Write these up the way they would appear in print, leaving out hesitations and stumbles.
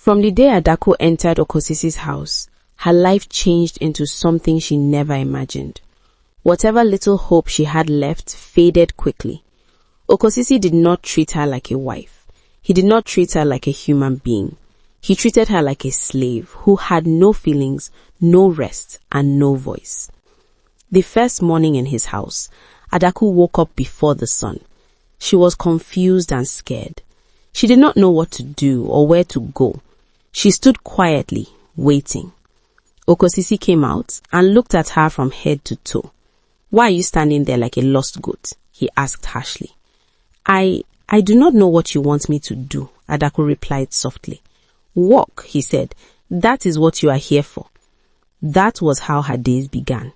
From the day Adaku entered Okosisi's house, her life changed into something she never imagined. Whatever little hope she had left faded quickly. Okosisi did not treat her like a wife. He did not treat her like a human being. He treated her like a slave who had no feelings, no rest, and no voice. The first morning in his house, Adaku woke up before the sun. She was confused and scared. She did not know what to do or where to go. She stood quietly, waiting. Okosisi came out and looked at her from head to toe. "Why are you standing there like a lost goat?" he asked harshly. I do not know what you want me to do," Adaku replied softly. "Walk," he said. "That is what you are here for." That was how her days began.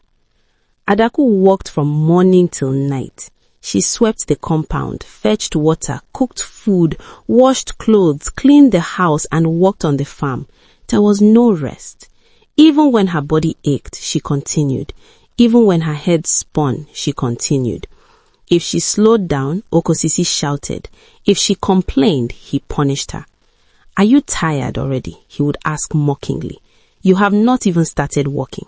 Adaku walked from morning till night. She swept the compound, fetched water, cooked food, washed clothes, cleaned the house, and worked on the farm. There was no rest. Even when her body ached, she continued. Even when her head spun, she continued. If she slowed down, Okosisi shouted. If she complained, he punished her. "Are you tired already?" he would ask mockingly. "You have not even started walking."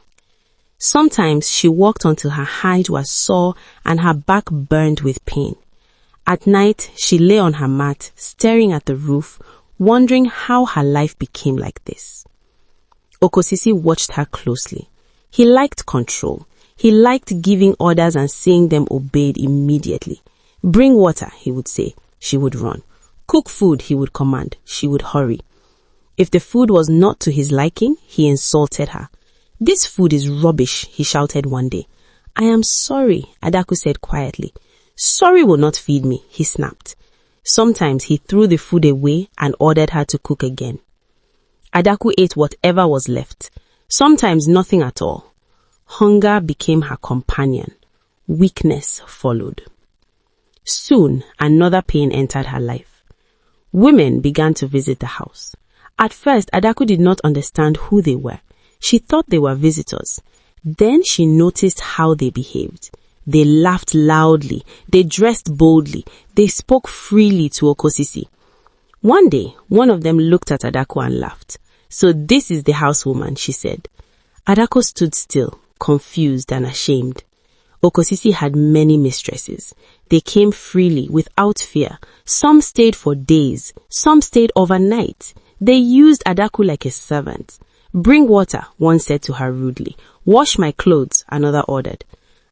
Sometimes she walked until her hide was sore and her back burned with pain. At night, she lay on her mat, staring at the roof, wondering how her life became like this. Okosisi watched her closely. He liked control. He liked giving orders and seeing them obeyed immediately. "Bring water," he would say. She would run. "Cook food," he would command. She would hurry. If the food was not to his liking, he insulted her. "This food is rubbish," he shouted one day. "I am sorry," Adaku said quietly. "Sorry will not feed me," he snapped. Sometimes he threw the food away and ordered her to cook again. Adaku ate whatever was left, sometimes nothing at all. Hunger became her companion. Weakness followed. Soon, another pain entered her life. Women began to visit the house. At first, Adaku did not understand who they were. She thought they were visitors. Then she noticed how they behaved. They laughed loudly. They dressed boldly. They spoke freely to Okosisi. One day, one of them looked at Adaku and laughed. "So this is the housewoman," she said. Adaku stood still, confused and ashamed. Okosisi had many mistresses. They came freely, without fear. Some stayed for days. Some stayed overnight. They used Adaku like a servant. "Bring water," one said to her rudely. "Wash my clothes," another ordered.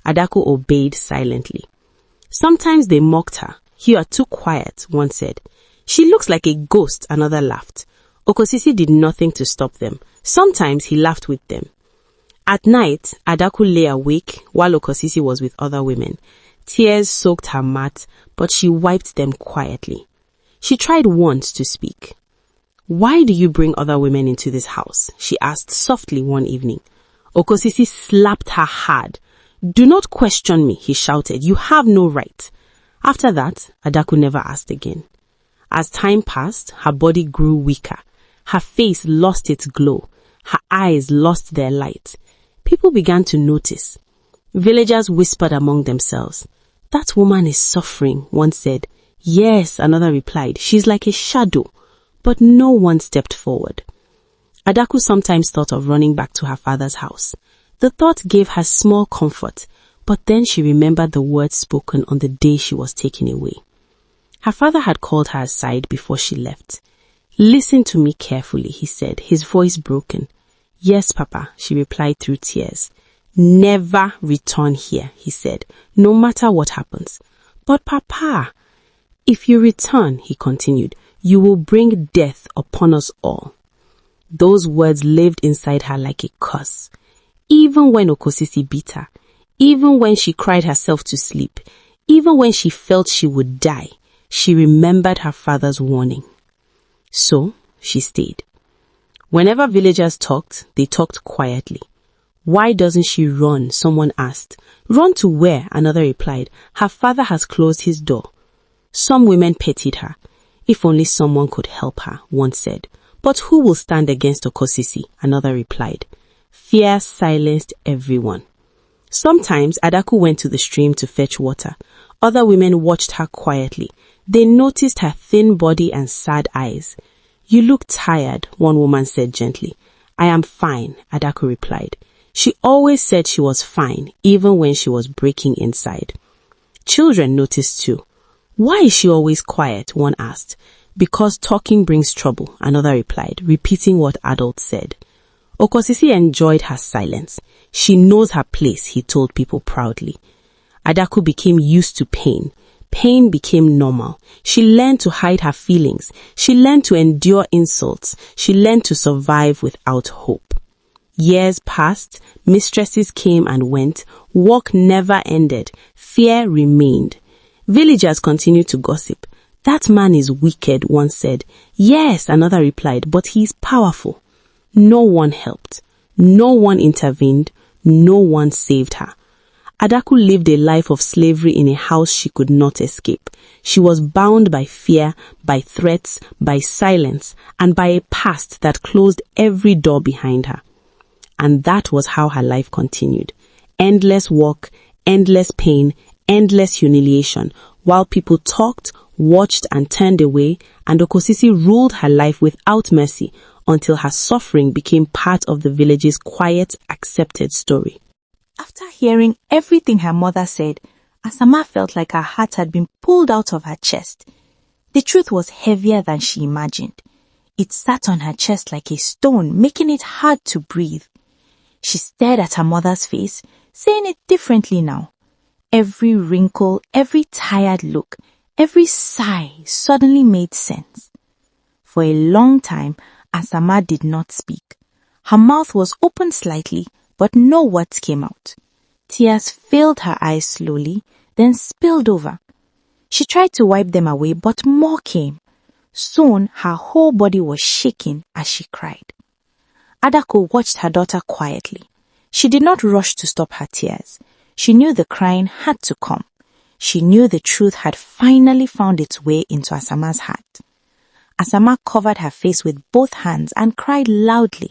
Adaku obeyed silently. Sometimes they mocked her. "You are too quiet," one said. "She looks like a ghost," another laughed. Okosisi did nothing to stop them. Sometimes he laughed with them. At night, Adaku lay awake while Okosisi was with other women. Tears soaked her mat, but she wiped them quietly. She tried once to speak. "Why do you bring other women into this house?" she asked softly one evening. Okosisi slapped her hard. "Do not question me," he shouted. "You have no right." After that, Adaku never asked again. As time passed, her body grew weaker. Her face lost its glow. Her eyes lost their light. People began to notice. Villagers whispered among themselves. "That woman is suffering," one said. "Yes," another replied. "She's like a shadow." But no one stepped forward. Adaku sometimes thought of running back to her father's house. The thought gave her small comfort, but then she remembered the words spoken on the day she was taken away. Her father had called her aside before she left. "Listen to me carefully," he said, his voice broken. "Yes, Papa," she replied through tears. "Never return here," he said, "no matter what happens." "But Papa," "If you return," he continued, "you will bring death upon us all." Those words lived inside her like a curse. Even when Okosisi beat her, even when she cried herself to sleep, even when she felt she would die, she remembered her father's warning. So she stayed. Whenever villagers talked, they talked quietly. "Why doesn't she run?" someone asked. "Run to where?" another replied. "Her father has closed his door." Some women pitied her. "If only someone could help her," one said. "But who will stand against Okosisi?" another replied. Fear silenced everyone. Sometimes Adaku went to the stream to fetch water. Other women watched her quietly. They noticed her thin body and sad eyes. You look tired, one woman said gently. I am fine, Adaku replied. She always said she was fine, even when she was breaking inside. Children noticed too. Why is she always quiet? One asked. Because talking brings trouble, another replied, repeating what adults said. Okosi enjoyed her silence. She knows her place, he told people proudly. Adaku became used to pain. Pain became normal. She learned to hide her feelings. She learned to endure insults. She learned to survive without hope. Years passed. Mistresses came and went. Work never ended. Fear remained. Villagers continued to gossip. That man is wicked, one said. Yes, another replied, but he is powerful. No one helped. No one intervened. No one saved her. Adaku lived a life of slavery in a house she could not escape. She was bound by fear, by threats, by silence, and by a past that closed every door behind her. And that was how her life continued. Endless work, endless pain, endless humiliation, while people talked, watched, and turned away, and Okosi ruled her life without mercy until her suffering became part of the village's quiet, accepted story. After hearing everything her mother said, Asama felt like her heart had been pulled out of her chest. The truth was heavier than she imagined. It sat on her chest like a stone, making it hard to breathe. She stared at her mother's face, saying it differently now. Every wrinkle, every tired look, every sigh suddenly made sense. For a long time, Asama did not speak. Her mouth was open slightly, but no words came out. Tears filled her eyes slowly, then spilled over. She tried to wipe them away, but more came. Soon, her whole body was shaking as she cried. Adaku watched her daughter quietly. She did not rush to stop her tears. She knew the crying had to come. She knew the truth had finally found its way into Asama's heart. Asama covered her face with both hands and cried loudly.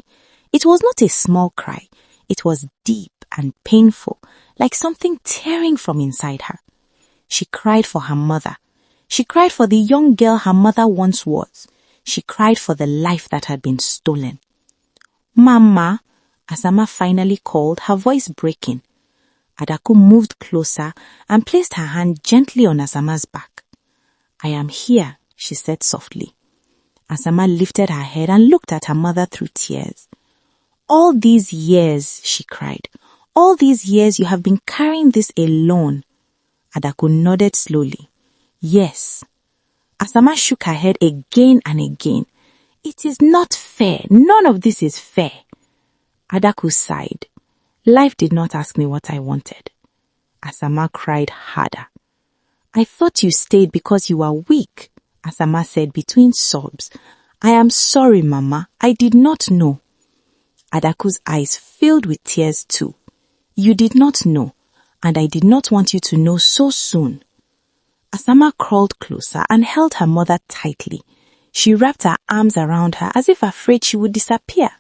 It was not a small cry. It was deep and painful, like something tearing from inside her. She cried for her mother. She cried for the young girl her mother once was. She cried for the life that had been stolen. Mama, Asama finally called, her voice breaking. Adaku moved closer and placed her hand gently on Asama's back. I am here, she said softly. Asama lifted her head and looked at her mother through tears. All these years, she cried, all these years you have been carrying this alone. Adaku nodded slowly. Yes. Asama shook her head again and again. It is not fair. None of this is fair. Adaku sighed. Life did not ask me what I wanted. Asama cried harder. I thought you stayed because you were weak, Asama said between sobs. I am sorry, Mama. I did not know. Adaku's eyes filled with tears too. You did not know, and I did not want you to know so soon. Asama crawled closer and held her mother tightly. She wrapped her arms around her as if afraid she would disappear.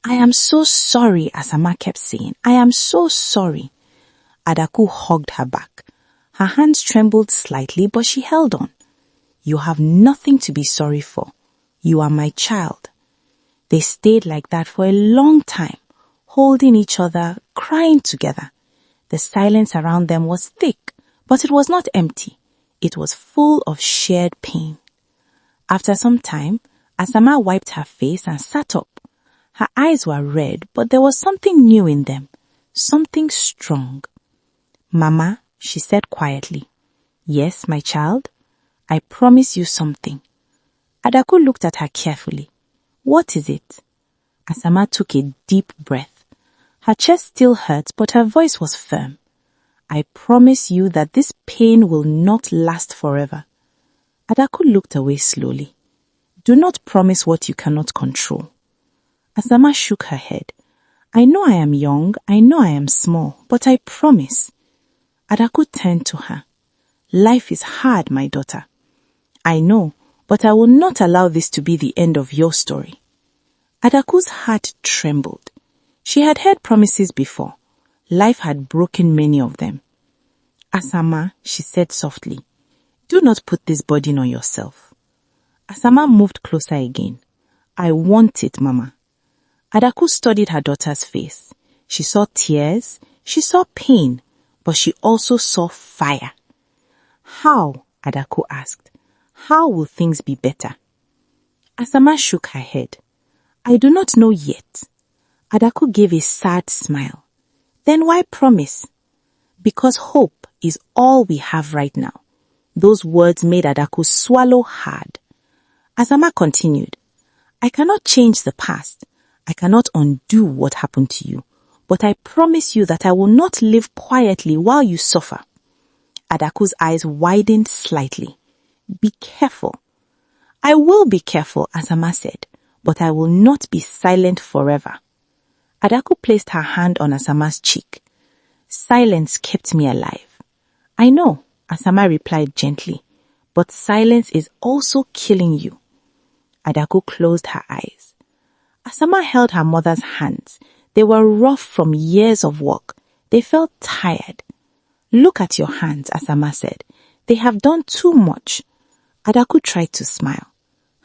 I am so sorry, Asama kept saying. I am so sorry. Adaku hugged her back. Her hands trembled slightly, but she held on. You have nothing to be sorry for. You are my child. They stayed like that for a long time, holding each other, crying together. The silence around them was thick, but it was not empty. It was full of shared pain. After some time, Asama wiped her face and sat up. Her eyes were red, but there was something new in them, something strong. Mama, she said quietly. Yes, my child? I promise you something. Adaku looked at her carefully. What is it? Asama took a deep breath. Her chest still hurt, but her voice was firm. I promise you that this pain will not last forever. Adaku looked away slowly. Do not promise what you cannot control. Asama shook her head. I know I am young, I know I am small, but I promise. Adaku turned to her. Life is hard, my daughter. I know, but I will not allow this to be the end of your story. Adaku's heart trembled. She had heard promises before. Life had broken many of them. Asama, she said softly, do not put this burden on yourself. Asama moved closer again. I want it, Mama. Adaku studied her daughter's face. She saw tears, she saw pain, but she also saw fire. How? Adaku asked. How will things be better? Asama shook her head. I do not know yet. Adaku gave a sad smile. Then why promise? Because hope is all we have right now. Those words made Adaku swallow hard. Asama continued. I cannot change the past. I cannot undo what happened to you. But I promise you that I will not live quietly while you suffer. Adaku's eyes widened slightly. Be careful. I will be careful, Asama said, but I will not be silent forever. Adaku placed her hand on Asama's cheek. Silence kept me alive. I know, Asama replied gently, but silence is also killing you. Adaku closed her eyes. Asama held her mother's hands. They were rough from years of work. They felt tired. Look at your hands, Asama said. They have done too much. Adaku tried to smile.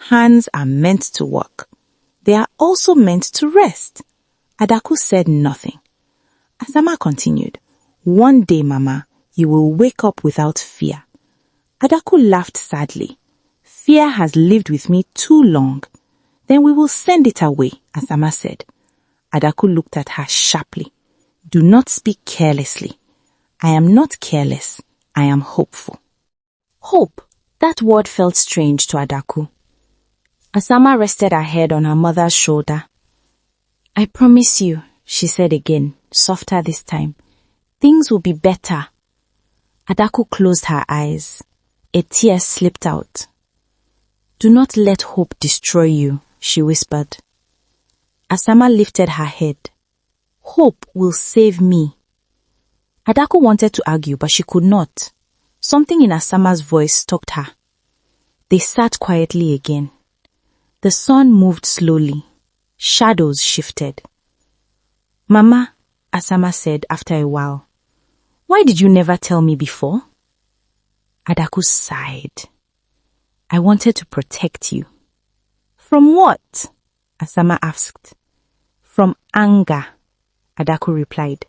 Hands are meant to work. They are also meant to rest. Adaku said nothing. Asama continued. One day, Mama, you will wake up without fear. Adaku laughed sadly. Fear has lived with me too long. Then we will send it away, Asama said. Adaku looked at her sharply. Do not speak carelessly. I am not careless. I am hopeful. Hope. That word felt strange to Adaku. Asama rested her head on her mother's shoulder. I promise you, she said again, softer this time. Things will be better. Adaku closed her eyes. A tear slipped out. Do not let hope destroy you, she whispered. Asama lifted her head. Hope will save me. Adaku wanted to argue, but she could not. Something in Asama's voice stopped her. They sat quietly again. The sun moved slowly. Shadows shifted. Mama, Asama said after a while, why did you never tell me before? Adaku sighed. I wanted to protect you. From what? Asama asked. From anger, Adaku replied.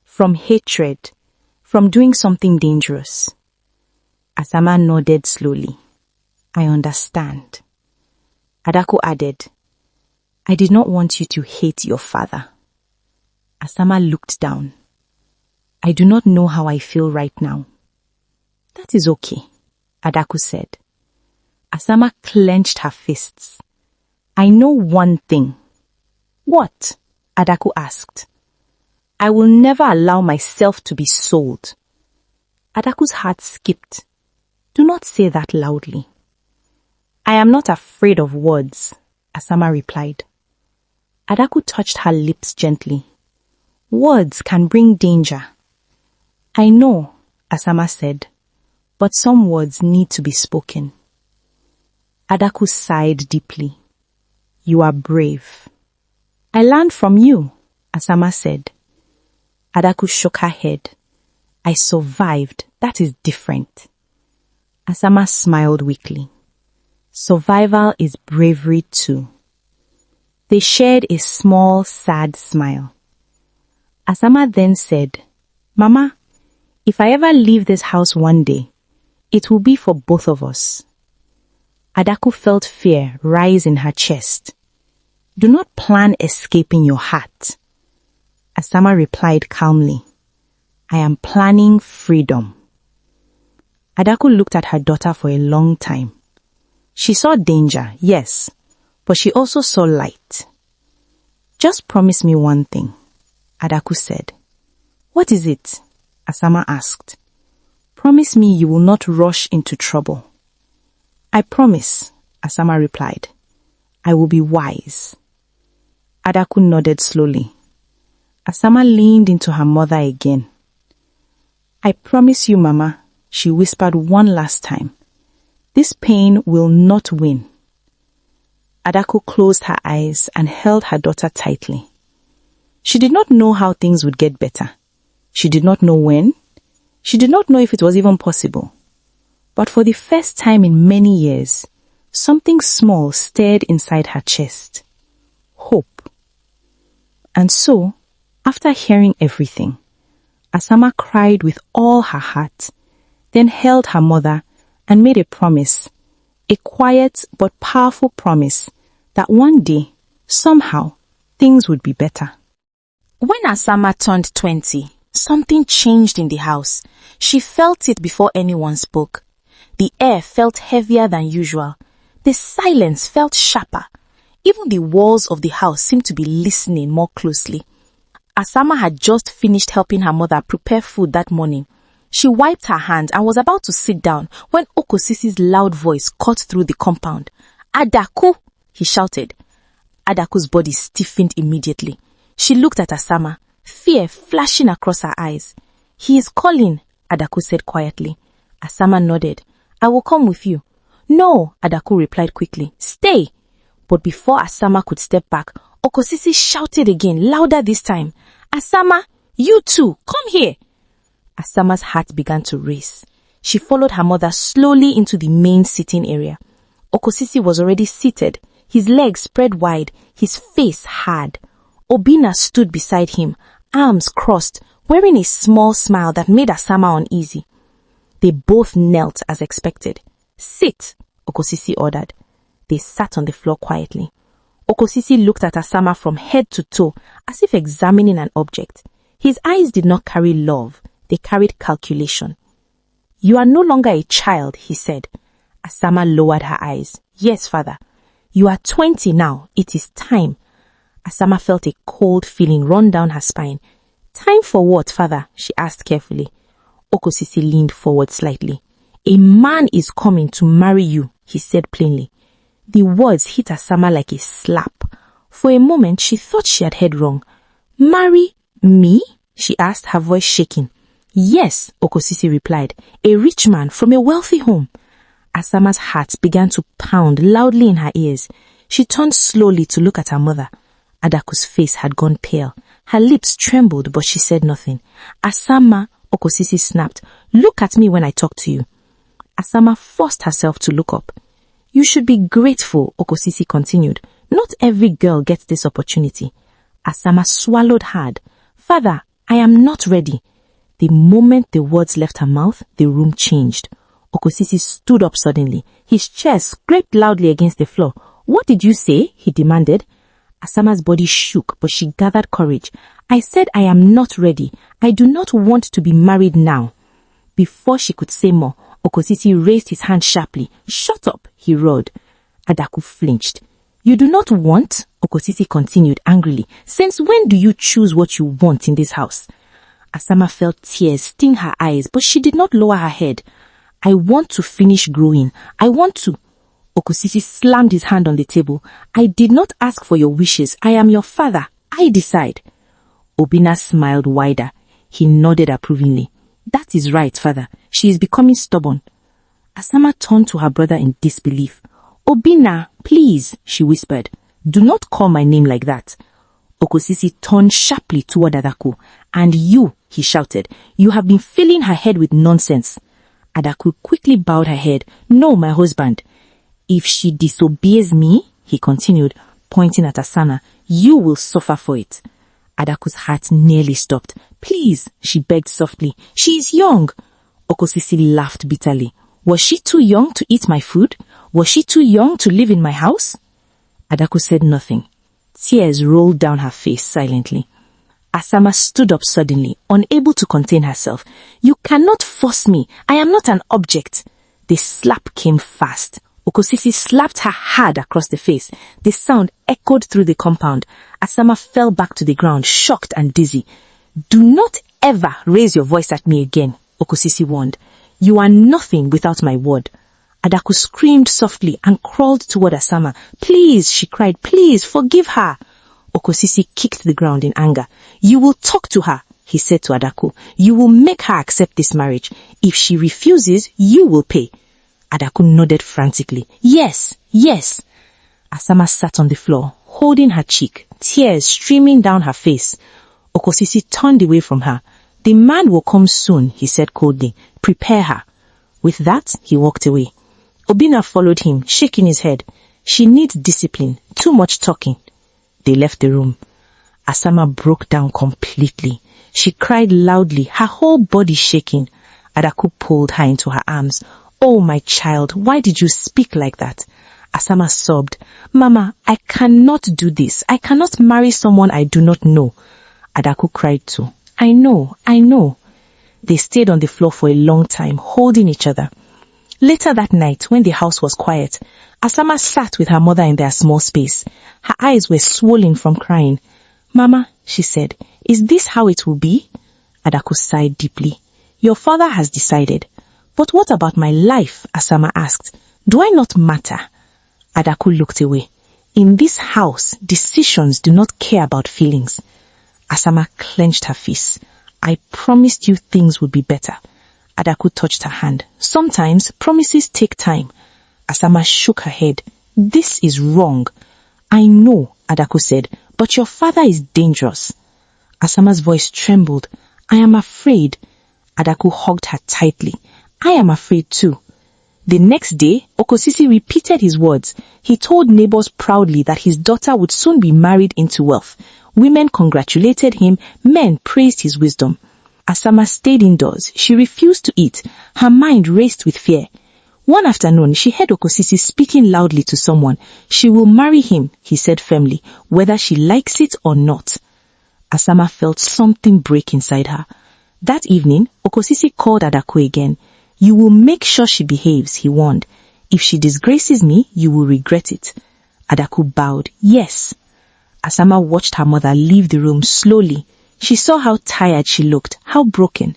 From hatred. From doing something dangerous. Asama nodded slowly. I understand. Adaku added, I did not want you to hate your father. Asama looked down. I do not know how I feel right now. That is okay, Adaku said. Asama clenched her fists. I know one thing. What? Adaku asked. I will never allow myself to be sold. Adaku's heart skipped. Do not say that loudly. I am not afraid of words, Asama replied. Adaku touched her lips gently. Words can bring danger. I know, Asama said, but some words need to be spoken. Adaku sighed deeply. You are brave. I learned from you, Asama said. Adaku shook her head. I survived. That is different. Asama smiled weakly. Survival is bravery too. They shared a small, sad smile. Asama then said, Mama, if I ever leave this house one day, it will be for both of us. Adaku felt fear rise in her chest. Do not plan escaping your heart. Asama replied calmly, I am planning freedom. Adaku looked at her daughter for a long time. She saw danger, yes, but she also saw light. Just promise me one thing, Adaku said. What is it? Asama asked. Promise me you will not rush into trouble. I promise, Asama replied. I will be wise. Adaku nodded slowly. Asama leaned into her mother again. I promise you, Mama, she whispered one last time. This pain will not win. Adaku closed her eyes and held her daughter tightly. She did not know how things would get better. She did not know when. She did not know if it was even possible. But for the first time in many years, something small stirred inside her chest. Hope. And so, after hearing everything, Asama cried with all her heart, then held her mother and made a promise, a quiet but powerful promise, that one day, somehow, things would be better. When Asama turned 20, something changed in the house. She felt it before anyone spoke. The air felt heavier than usual. The silence felt sharper. Even the walls of the house seemed to be listening more closely. Asama had just finished helping her mother prepare food that morning. She wiped her hands and was about to sit down when Okosisi's loud voice cut through the compound. "Adaku!" he shouted. Adaku's body stiffened immediately. She looked at Asama, fear flashing across her eyes. "He is calling," Adaku said quietly. Asama nodded. "I will come with you." "No," Adaku replied quickly. "Stay." But before Asama could step back, Okosisi shouted again, louder this time. "Asama, you too, come here." Asama's heart began to race. She followed her mother slowly into the main sitting area. Okosisi was already seated, his legs spread wide, his face hard. Obina stood beside him, arms crossed, wearing a small smile that made Asama uneasy. They both knelt as expected. "Sit," Okosisi ordered. They sat on the floor quietly. Okosisi looked at Asama from head to toe, as if examining an object. His eyes did not carry love, they carried calculation. "You are no longer a child," he said. Asama lowered her eyes. "Yes, father. You are 20 now. It is time." Asama felt a cold feeling run down her spine. "Time for what, father?" she asked carefully. Okosisi leaned forward slightly. "A man is coming to marry you," he said plainly. The words hit Asama like a slap. For a moment, she thought she had heard wrong. "Marry me?" she asked, her voice shaking. "Yes," Okosisi replied. "A rich man from a wealthy home." Asama's heart began to pound loudly in her ears. She turned slowly to look at her mother. Adaku's face had gone pale. Her lips trembled, but she said nothing. "Asama," Okosisi snapped, "look at me when I talk to you." Asama forced herself to look up. "You should be grateful," Okosisi continued. "Not every girl gets this opportunity." Asama swallowed hard. "Father, I am not ready." The moment the words left her mouth, the room changed. Okosisi stood up suddenly. His chest scraped loudly against the floor. "What did you say?" he demanded. Asama's body shook, but she gathered courage. "I said I am not ready. I do not want to be married now." Before she could say more, Okosisi raised his hand sharply. "Shut up," he roared. Adaku flinched. "You do not want?" Okosisi continued angrily. "Since when do you choose what you want in this house?" Asama felt tears sting her eyes, but she did not lower her head. "I want to finish growing. I want to..." Okosisi slammed his hand on the table. "I did not ask for your wishes. I am your father. I decide." Obina smiled wider. He nodded approvingly. "That is right, father. She is becoming stubborn." Asama turned to her brother in disbelief. "Obina, please," she whispered. "Do not call my name like that." Okosisi turned sharply toward Adaku. "And you," he shouted, "you have been filling her head with nonsense." Adaku quickly bowed her head. "No, my husband." "If she disobeys me," he continued, pointing at Asama, "you will suffer for it." Adaku's heart nearly stopped. "Please," she begged softly. "She is young." Okosisi laughed bitterly. "Was she too young to eat my food? Was she too young to live in my house?" Adaku said nothing. Tears rolled down her face silently. Asama stood up suddenly, unable to contain herself. "You cannot force me. I am not an object." The slap came fast. Okosisi slapped her hard across the face. The sound echoed through the compound. Asama fell back to the ground, shocked and dizzy. "Do not ever raise your voice at me again," Okosisi warned. "You are nothing without my word." Adaku screamed softly and crawled toward Asama. "Please," she cried, "please forgive her." Okosisi kicked the ground in anger. "You will talk to her," he said to Adaku. "You will make her accept this marriage. If she refuses, you will pay." Adaku nodded frantically. "Yes, yes." Asama sat on the floor, holding her cheek, tears streaming down her face. Okosisi turned away from her. "The man will come soon," he said coldly. "Prepare her." With that, he walked away. Obina followed him, shaking his head. She needs discipline, too much talking. They left the room. Asama broke down completely. She cried loudly, her whole body shaking. Adaku pulled her into her arms. Oh, my child, why did you speak like that? Asama sobbed. Mama, I cannot do this. I cannot marry someone I do not know. Adaku cried too. I know. They stayed on the floor for a long time, holding each other. Later that night, when the house was quiet, Asama sat with her mother in their small space. Her eyes were swollen from crying. Mama, she said, is this how it will be? Adaku sighed deeply. Your father has decided. But what about my life? Asama asked. Do I not matter? Adaku looked away. In this house, decisions do not care about feelings. Asama clenched her fists. I promised you things would be better. Adaku touched her hand. Sometimes promises take time. Asama shook her head. This is wrong. I know, Adaku said, but your father is dangerous. Asama's voice trembled. I am afraid. Adaku hugged her tightly. I am afraid too. The next day, Okosi repeated his words. He told neighbors proudly that his daughter would soon be married into wealth. Women congratulated him, men praised his wisdom. Asama stayed indoors. She refused to eat. Her mind raced with fear. One afternoon, she heard Okosi speaking loudly to someone. She will marry him, he said firmly, whether she likes it or not. Asama felt something break inside her. That evening, Okosi called Adaku again. You will make sure she behaves, he warned. If she disgraces me, you will regret it. Adaku bowed. Yes. Asama watched her mother leave the room slowly. She saw how tired she looked, how broken.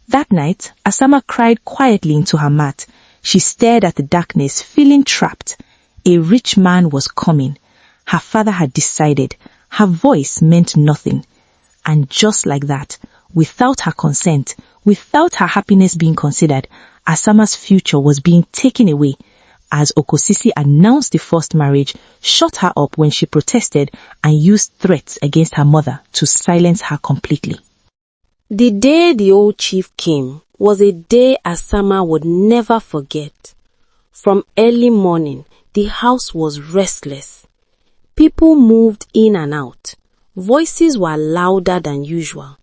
That night, Asama cried quietly into her mat. She stared at the darkness, feeling trapped. A rich man was coming. Her father had decided. Her voice meant nothing. And just like that, without her consent, without her happiness being considered, Asama's future was being taken away, as Okosi announced the forced marriage, shut her up when she protested, and used threats against her mother to silence her completely. The day the old chief came was a day Asama would never forget. From early morning, the house was restless. People moved in and out. Voices were louder than usual.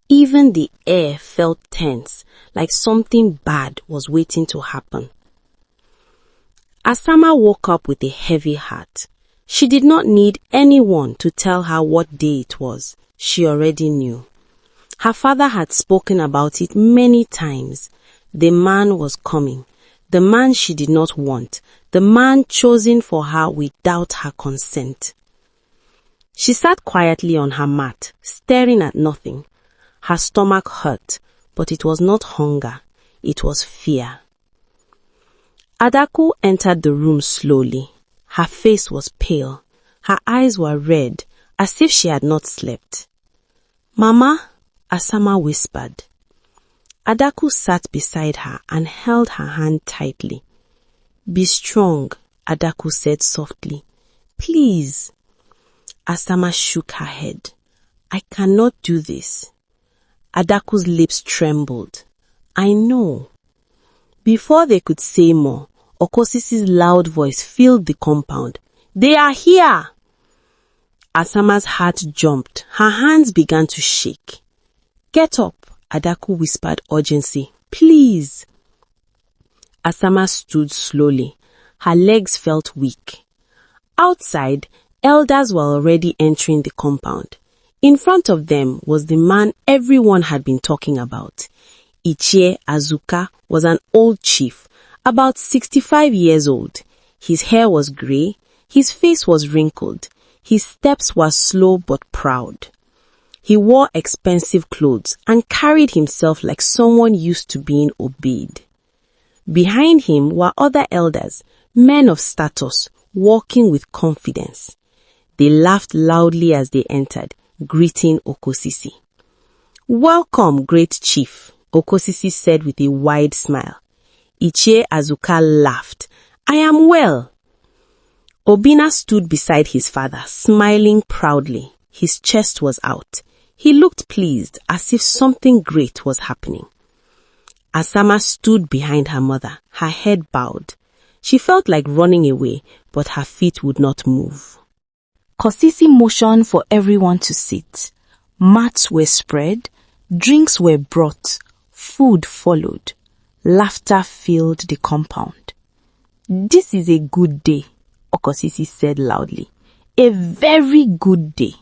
Even the air felt tense, like something bad was waiting to happen. Asama woke up with a heavy heart. She did not need anyone to tell her what day it was. She already knew. Her father had spoken about it many times. The man was coming. The man she did not want. The man chosen for her without her consent. She sat quietly on her mat, staring at nothing. Her stomach hurt, but it was not hunger. It was fear. Adaku entered the room slowly. Her face was pale. Her eyes were red, as if she had not slept. Mama, Asama whispered. Adaku sat beside her and held her hand tightly. Be strong, Adaku said softly. Please. Asama shook her head. I cannot do this. Adaku's lips trembled. I know. Before they could say more, Okosi's loud voice filled the compound. They are here! Asama's heart jumped. Her hands began to shake. Get up, Adaku whispered urgency. Please. Asama stood slowly. Her legs felt weak. Outside, elders were already entering the compound. In front of them was the man everyone had been talking about. Ichie Azuka was an old chief, about 65 years old. His hair was grey, his face was wrinkled, his steps were slow but proud. He wore expensive clothes and carried himself like someone used to being obeyed. Behind him were other elders, men of status, walking with confidence. They laughed loudly as they entered, greeting Okosi. Welcome, great chief, Okosi said with a wide smile. Ichie Azuka laughed. I am well. Obina stood beside his father, smiling proudly. His chest was out. He looked pleased, as if something great was happening. Asama stood behind her mother, her head bowed. She felt like running away, but her feet would not move. Kosisi motioned for everyone to sit. Mats were spread, drinks were brought, food followed. Laughter filled the compound. "This is a good day," Okosisi said loudly. "A very good day."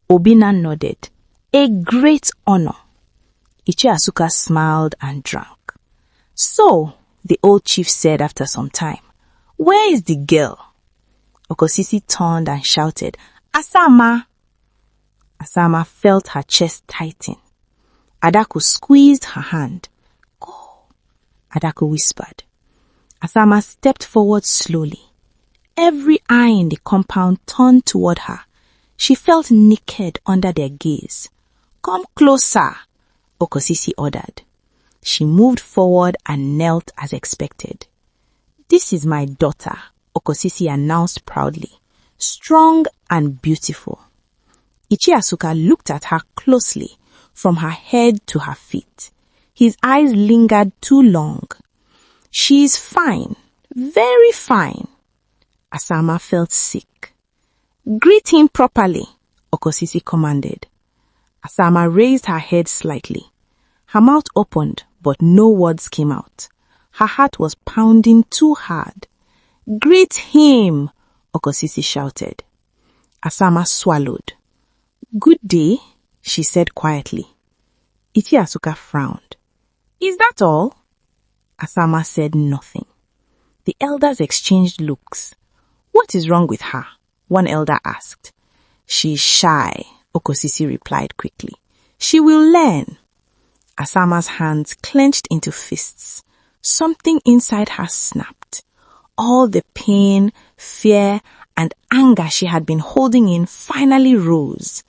Obina nodded. "A great honor." Ichie Asuka smiled and drank. "So," the old chief said after some time, "where is the girl?" Okosisi turned and shouted, "Asama!" Asama felt her chest tighten. Adaku squeezed her hand. "Go," Adaku whispered. Asama stepped forward slowly. Every eye in the compound turned toward her. She felt naked under their gaze. "Come closer," Okosisi ordered. She moved forward and knelt as expected. "This is my daughter," Okosisi announced proudly. "Strong and beautiful." Ichie Asuka looked at her closely, from her head to her feet. His eyes lingered too long. "She is fine, very fine." Asama felt sick. "Greet him properly," Okosisi commanded. Asama raised her head slightly. Her mouth opened, but no words came out. Her heart was pounding too hard. "Greet him," Okosisi shouted. Asama swallowed. "Good day," she said quietly. Ichie Asuka frowned. "Is that all?" Asama said nothing. The elders exchanged looks. "What is wrong with her?" one elder asked. "She's shy," Okosisi replied quickly. "She will learn." Asama's hands clenched into fists. Something inside her snapped. All the pain, fear, and anger she had been holding in finally rose.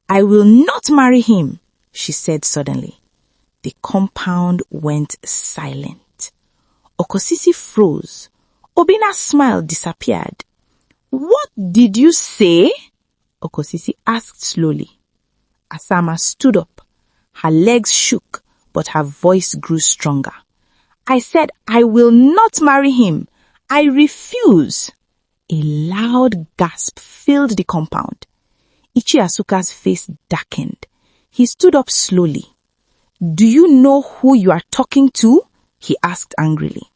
"I will not marry him," she said suddenly. The compound went silent. Okosisi froze. Obina's smile disappeared. "What did you say?" Okosisi asked slowly. Asama stood up. Her legs shook, but her voice grew stronger. "I said I will not marry him. I refuse." A loud gasp filled the compound. Ichie Asuka's face darkened. He stood up slowly. "Do you know who you are talking to?" he asked angrily.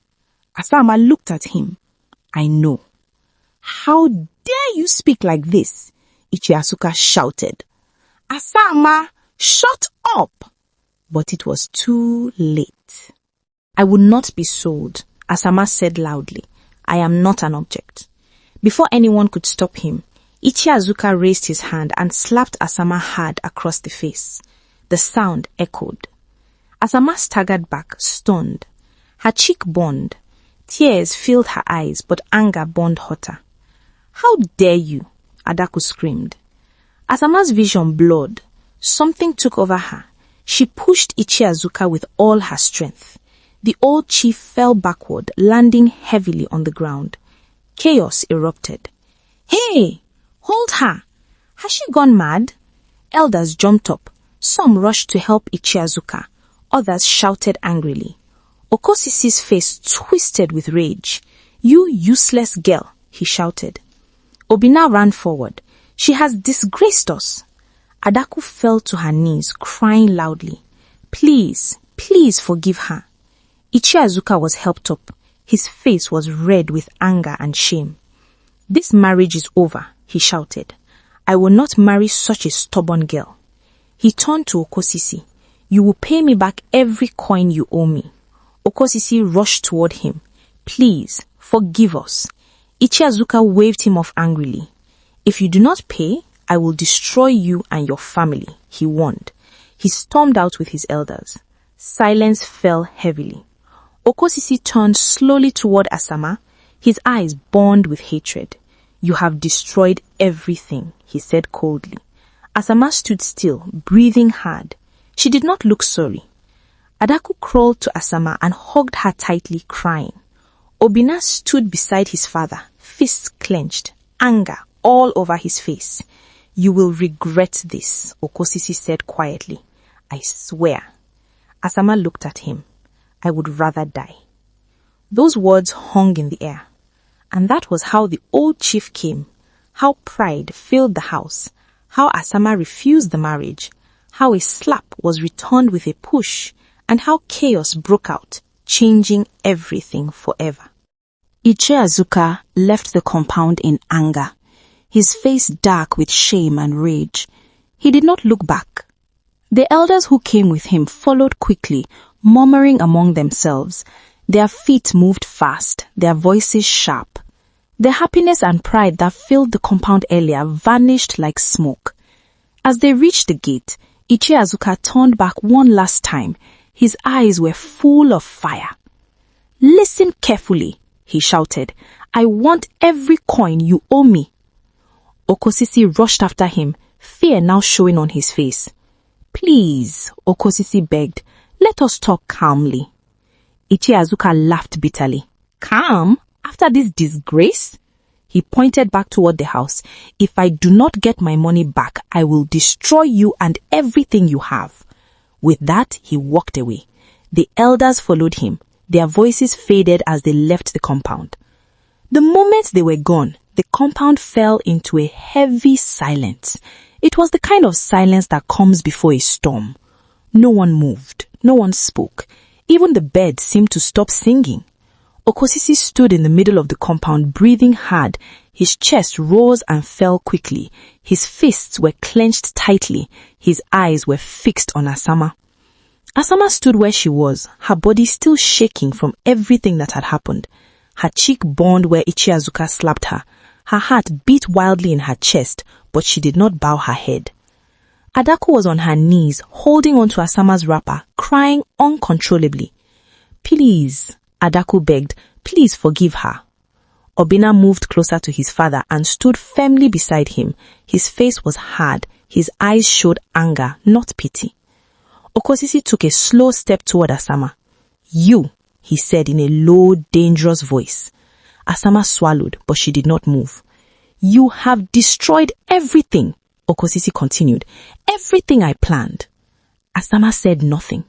Asama looked at him. "I know." "How dare you speak like this?" Ichie Asuka shouted. "Asama, shut up!" But it was too late. "I would not be sold," Asama said loudly. "I am not an object." Before anyone could stop him, Ichie Asuka raised his hand and slapped Asama hard across the face. The sound echoed. Asama staggered back, stunned. Her cheek burned. Tears filled her eyes, but anger burned hotter. "How dare you?" Adaku screamed. Asama's vision blurred. Something took over her. She pushed Ichie Asuka with all her strength. The old chief fell backward, landing heavily on the ground. Chaos erupted. "Hey! Hold her! Has she gone mad?" Elders jumped up. Some rushed to help Ichie Asuka. Others shouted angrily. Okosisi's face twisted with rage. "You useless girl," he shouted. Obina ran forward. "She has disgraced us." Adaku fell to her knees, crying loudly. Please forgive her." Ichie Asuka was helped up. His face was red with anger and shame. "This marriage is over," he shouted. "I will not marry such a stubborn girl." He turned to Okosisi. "You will pay me back every coin you owe me." Okosisi rushed toward him. "Please, forgive us." Ichie Asuka waved him off angrily. "If you do not pay, I will destroy you and your family," he warned. He stormed out with his elders. Silence fell heavily. Okosisi turned slowly toward Asama. His eyes burned with hatred. "You have destroyed everything," he said coldly. Asama stood still, breathing hard. She did not look sorry. Adaku crawled to Asama and hugged her tightly, crying. Obina stood beside his father, fists clenched, anger all over his face. "You will regret this," Okosisi said quietly. "I swear." Asama looked at him. "I would rather die." Those words hung in the air. And that was how the old chief came, how pride filled the house, how Asama refused the marriage, how a slap was returned with a push, and how chaos broke out, changing everything forever. Ichie Azuka left the compound in anger, his face dark with shame and rage. He did not look back. The elders who came with him followed quickly, murmuring among themselves. Their feet moved fast, their voices sharp. The happiness and pride that filled the compound earlier vanished like smoke. As they reached the gate, Ichie Azuka turned back one last time. His eyes were full of fire. "Listen carefully," he shouted. "I want every coin you owe me." Okosisi rushed after him, fear now showing on his face. "Please," Okosisi begged, "let us talk calmly." Ichie Azuka laughed bitterly. "Calm? After this disgrace?" He pointed back toward the house. "If I do not get my money back, I will destroy you and everything you have." With that, he walked away. The elders followed him. Their voices faded as they left the compound. The moment they were gone, the compound fell into a heavy silence. It was the kind of silence that comes before a storm. No one moved. No one spoke. Even the birds seemed to stop singing. Okosisi stood in the middle of the compound, breathing hard. His chest rose and fell quickly. His fists were clenched tightly. His eyes were fixed on Asama. Asama stood where she was, her body still shaking from everything that had happened. Her cheek burned where Ichie Azuka slapped her. Her heart beat wildly in her chest, but she did not bow her head. Adaku was on her knees, holding onto Asama's wrapper, crying uncontrollably. "Please," Adaku begged, "please forgive her." Obina moved closer to his father and stood firmly beside him. His face was hard. His eyes showed anger, not pity. Okosisi took a slow step toward Asama. "You," he said in a low, dangerous voice. Asama swallowed, but she did not move. "You have destroyed everything," Okosisi continued. "Everything I planned." Asama said nothing.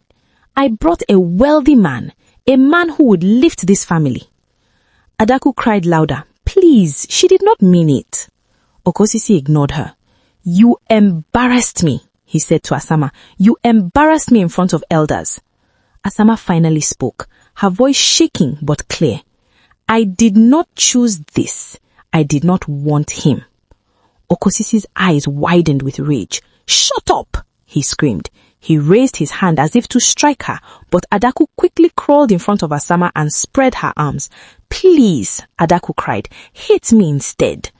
"I brought a wealthy man, a man who would lift this family." Adaku cried louder. "Please, she did not mean it." Okosisi ignored her. "You embarrassed me," he said to Asama. "You embarrassed me in front of elders." Asama finally spoke, her voice shaking but clear. "I did not choose this. I did not want him." Okosisi's eyes widened with rage. "Shut up!" he screamed. He raised his hand as if to strike her, but Adaku quickly crawled in front of Asama and spread her arms. "Please," Adaku cried, "hit me instead."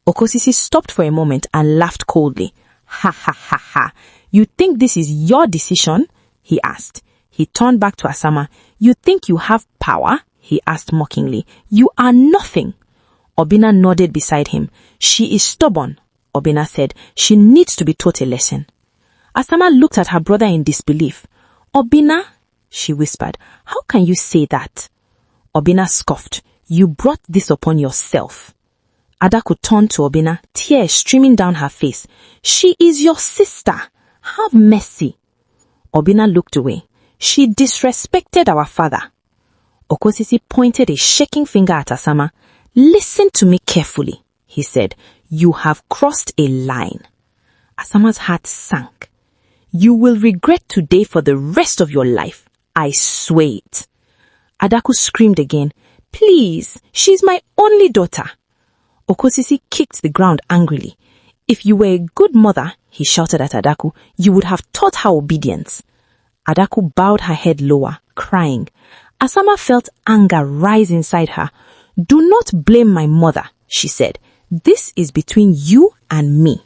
Okosisi stopped for a moment and laughed coldly. "Ha ha ha ha. You think this is your decision?" he asked. He turned back to Asama. "You think you have power?" he asked mockingly. "You are nothing." Obina nodded beside him. "She is stubborn," Obina said. "She needs to be taught a lesson." Asama looked at her brother in disbelief. "Obina," she whispered, "how can you say that?" Obina scoffed. "You brought this upon yourself." Adaku turned to Obina, tears streaming down her face. "She is your sister. Have mercy." Obina looked away. "She disrespected our father." Okosisi pointed a shaking finger at Asama. "Listen to me carefully," he said. "You have crossed a line." Asama's heart sank. "You will regret today for the rest of your life. I swear it." Adaku screamed again. "Please, she's my only daughter." Okosisi kicked the ground angrily. "If you were a good mother," he shouted at Adaku, "you would have taught her obedience." Adaku bowed her head lower, crying. Asama felt anger rise inside her. "Do not blame my mother," she said. "This is between you and me."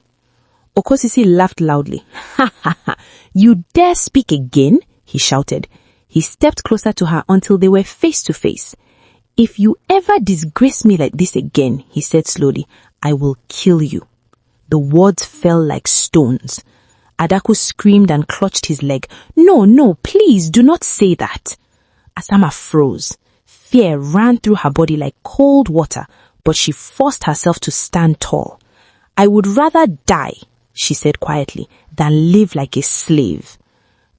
Okosisi laughed loudly. "Ha ha ha! You dare speak again?" he shouted. He stepped closer to her until they were face to face. "If you ever disgrace me like this again," he said slowly, "I will kill you." The words fell like stones. Adaku screamed and clutched his leg. "No, no, please do not say that." Asama froze. Fear ran through her body like cold water, but she forced herself to stand tall. "I would rather die," she said quietly, "than live like a slave."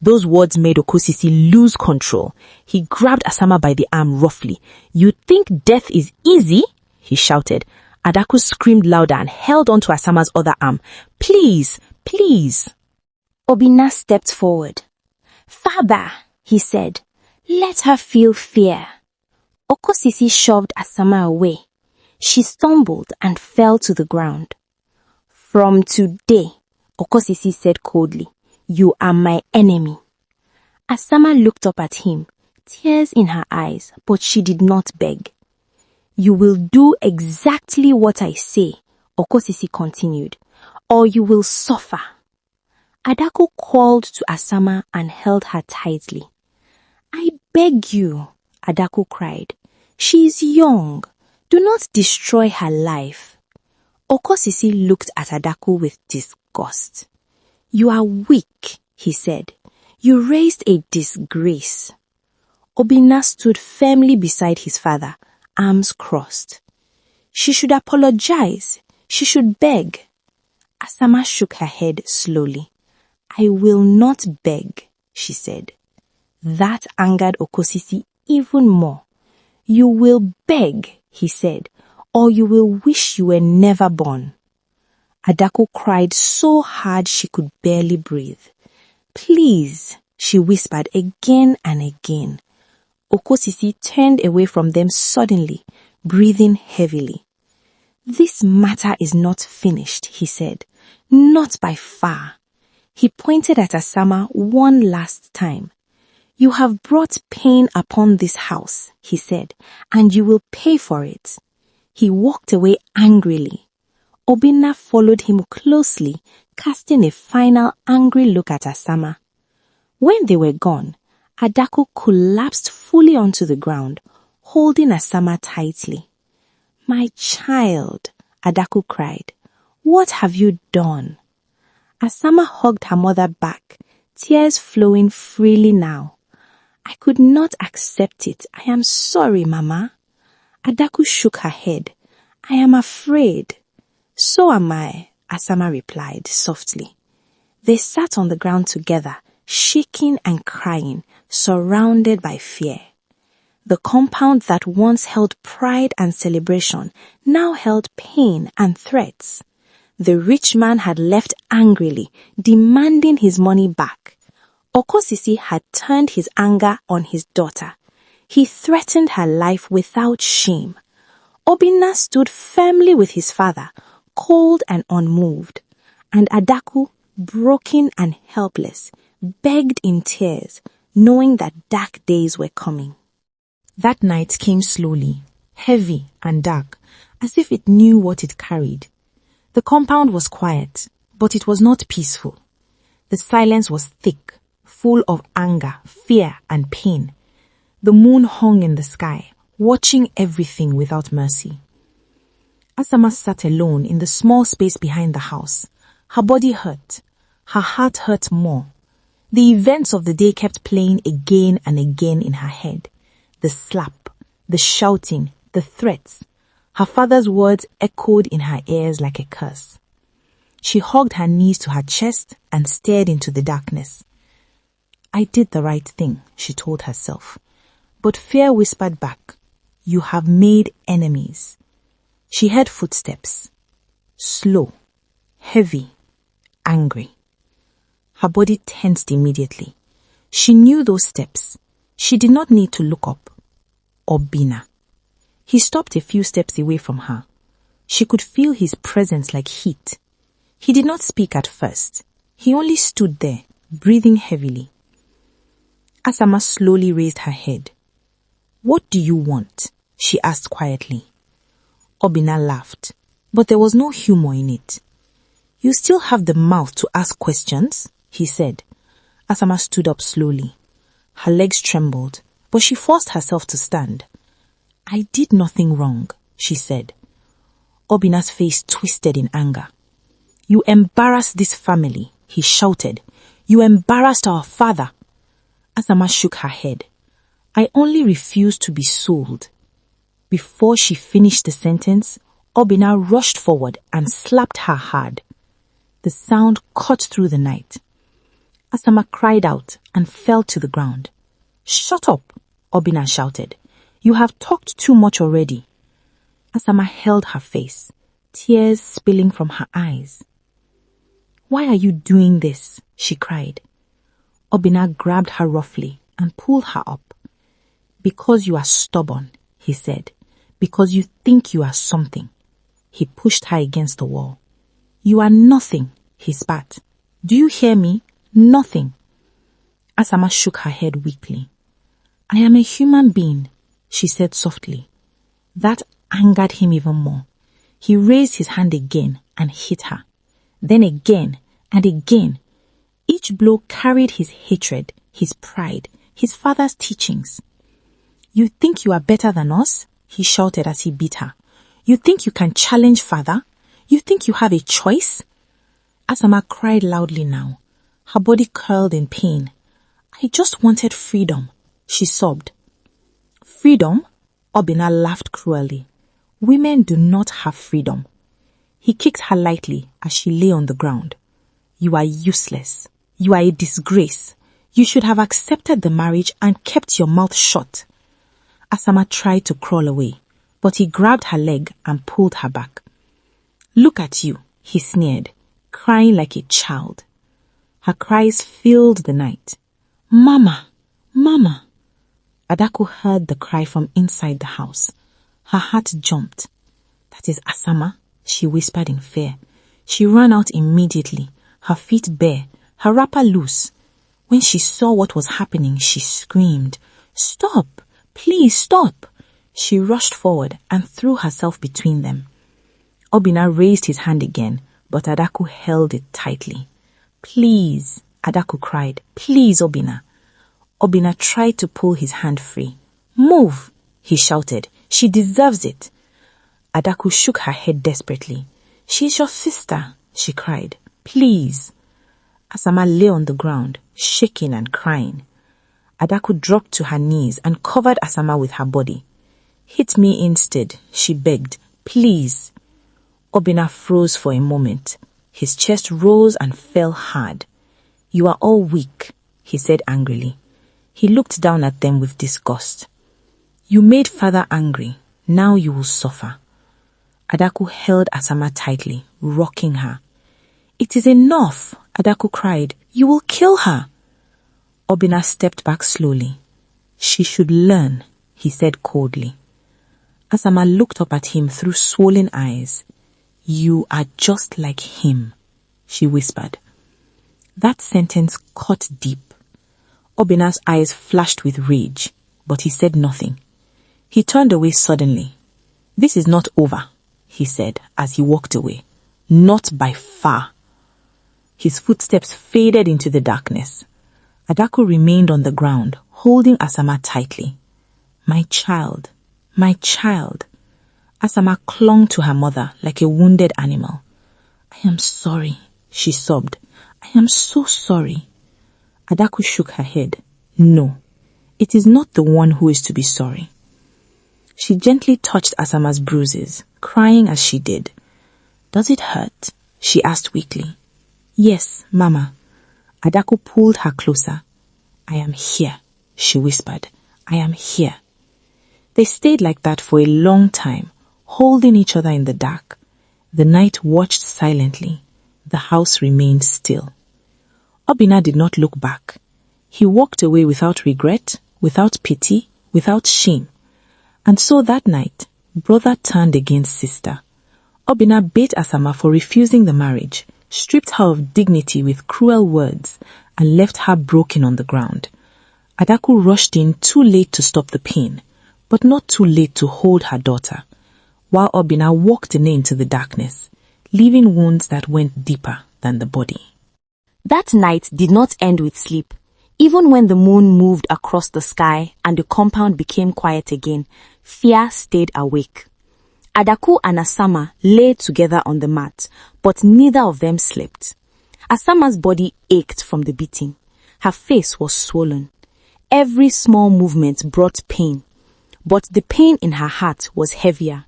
Those words made Okosi lose control. He grabbed Asama by the arm roughly. "You think death is easy?" he shouted. Adaku screamed louder and held onto Asama's other arm. "Please, please." Obina stepped forward. "Father," he said, "let her feel fear." Okosi shoved Asama away. She stumbled and fell to the ground. "From today," Okosi said coldly, "you are my enemy." Asama looked up at him, tears in her eyes, but she did not beg. "You will do exactly what I say," Okosi continued, "or you will suffer." Adaku called to Asama and held her tightly. "I beg you," Adaku cried. "She is young. Do not destroy her life." Okosi looked at Adaku with disgust. "You are weak," he said. "You raised a disgrace." Obina stood firmly beside his father, arms crossed. "She should apologize. She should beg." Asama shook her head slowly. "I will not beg," she said. That angered Okosi even more. "You will beg," he said, "or you will wish you were never born." Adaku cried so hard she could barely breathe. "Please," she whispered again and again. Okosi turned away from them suddenly, breathing heavily. "This matter is not finished," he said. "Not by far." He pointed at Asama one last time. "You have brought pain upon this house," he said, "and you will pay for it." He walked away angrily. Obina followed him closely, casting a final angry look at Asama. When they were gone, Adaku collapsed fully onto the ground, holding Asama tightly. "My child," Adaku cried, "what have you done?" Asama hugged her mother back, tears flowing freely now. "I could not accept it. I am sorry, Mama." Adaku shook her head. "I am afraid." "So am I," Asama replied softly. They sat on the ground together, shaking and crying, surrounded by fear. The compound that once held pride and celebration now held pain and threats. The rich man had left angrily, demanding his money back. Okosi had turned his anger on his daughter. He threatened her life without shame. Obina stood firmly with his father, cold and unmoved. And Adaku, broken and helpless, begged in tears, knowing that dark days were coming. That night came slowly, heavy and dark, as if it knew what it carried. The compound was quiet, but it was not peaceful. The silence was thick, full of anger, fear, and pain. The moon hung in the sky, watching everything without mercy. Asama sat alone in the small space behind the house. Her body hurt. Her heart hurt more. The events of the day kept playing again and again in her head. The slap, the shouting, the threats. Her father's words echoed in her ears like a curse. She hugged her knees to her chest and stared into the darkness. "I did the right thing," she told herself. But fear whispered back, "You have made enemies." She heard footsteps. Slow, heavy, angry. Her body tensed immediately. She knew those steps. She did not need to look up. Obina. He stopped a few steps away from her. She could feel his presence like heat. He did not speak at first. He only stood there, breathing heavily. Asama slowly raised her head. "What do you want?" she asked quietly. Obina laughed, but there was no humor in it. "You still have the mouth to ask questions?" he said. Asama stood up slowly. Her legs trembled, but she forced herself to stand. "I did nothing wrong," she said. Obina's face twisted in anger. "You embarrassed this family," he shouted. "You embarrassed our father." Asama shook her head. "I only refused to be sold." Before she finished the sentence, Obina rushed forward and slapped her hard. The sound cut through the night. Asama cried out and fell to the ground. "Shut up," Obina shouted. "You have talked too much already." Asama held her face, tears spilling from her eyes. "Why are you doing this?" she cried. Obina grabbed her roughly and pulled her up. "Because you are stubborn," he said. "Because you think you are something." He pushed her against the wall. "You are nothing," he spat. "Do you hear me? Nothing." Asama shook her head weakly. "I am a human being," she said softly. That angered him even more. He raised his hand again and hit her. Then again and again. Each blow carried his hatred, his pride, his father's teachings. "You think you are better than us?" he shouted as he beat her. "You think you can challenge father? You think you have a choice?" Asama cried loudly now. Her body curled in pain. "I just wanted freedom," she sobbed. "Freedom?" Obina laughed cruelly. "Women do not have freedom." He kicked her lightly as she lay on the ground. "You are useless. You are a disgrace. You should have accepted the marriage and kept your mouth shut." Asama tried to crawl away, but he grabbed her leg and pulled her back. "Look at you," he sneered, crying like a child. Her cries filled the night. "Mama! Mama!" Adaku heard the cry from inside the house. Her heart jumped. "That is Asama," she whispered in fear. She ran out immediately, her feet bare, her wrapper loose. When she saw what was happening, she screamed, "Stop! Please stop!" She rushed forward and threw herself between them. Obina raised his hand again, but Adaku held it tightly. "Please," Adaku cried. "Please, Obina." Obina tried to pull his hand free. "Move," he shouted. "She deserves it." Adaku shook her head desperately. "She is your sister," she cried. "Please." Asama lay on the ground, shaking and crying. Adaku dropped to her knees and covered Asama with her body. "Hit me instead," she begged. "Please." Obina froze for a moment. His chest rose and fell hard. "You are all weak," he said angrily. He looked down at them with disgust. "You made father angry. Now you will suffer." Adaku held Asama tightly, rocking her. "It is enough," Adaku cried. "You will kill her." Obina stepped back slowly. "She should learn," he said coldly. Asama looked up at him through swollen eyes. "You are just like him," she whispered. That sentence cut deep. Obina's eyes flashed with rage, but he said nothing. He turned away suddenly. "This is not over," he said as he walked away. "Not by far." His footsteps faded into the darkness. Adaku remained on the ground, holding Asama tightly. "My child, my child." Asama clung to her mother like a wounded animal. "I am sorry," she sobbed. "I am so sorry." Adaku shook her head. "No, it is not the one who is to be sorry." She gently touched Asama's bruises, crying as she did. "Does it hurt?" she asked weakly. "Yes, Mama." Adaku pulled her closer. "I am here," she whispered. "I am here." They stayed like that for a long time, holding each other in the dark. The night watched silently. The house remained still. Obina did not look back. He walked away without regret, without pity, without shame. And so that night, brother turned against sister. Obina beat Asama for refusing the marriage, stripped her of dignity with cruel words, and left her broken on the ground. Adaku rushed in too late to stop the pain, but not too late to hold her daughter, while Obina walked in into the darkness, leaving wounds that went deeper than the body. That night did not end with sleep. Even when the moon moved across the sky and the compound became quiet again, fear stayed awake. Adaku and Asama lay together on the mat, but neither of them slept. Asama's body ached from the beating. Her face was swollen. Every small movement brought pain, but the pain in her heart was heavier.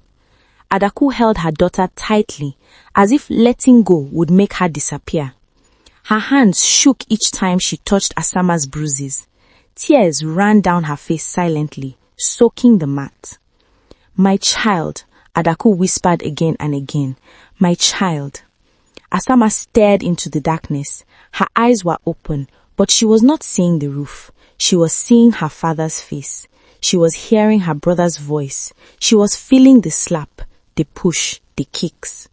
Adaku held her daughter tightly, as if letting go would make her disappear. Her hands shook each time she touched Asama's bruises. Tears ran down her face silently, soaking the mat. "My child," Adaku whispered again and again. "My child." Asama stared into the darkness. Her eyes were open, but she was not seeing the roof. She was seeing her father's face. She was hearing her brother's voice. She was feeling the slap, the push, the kicks.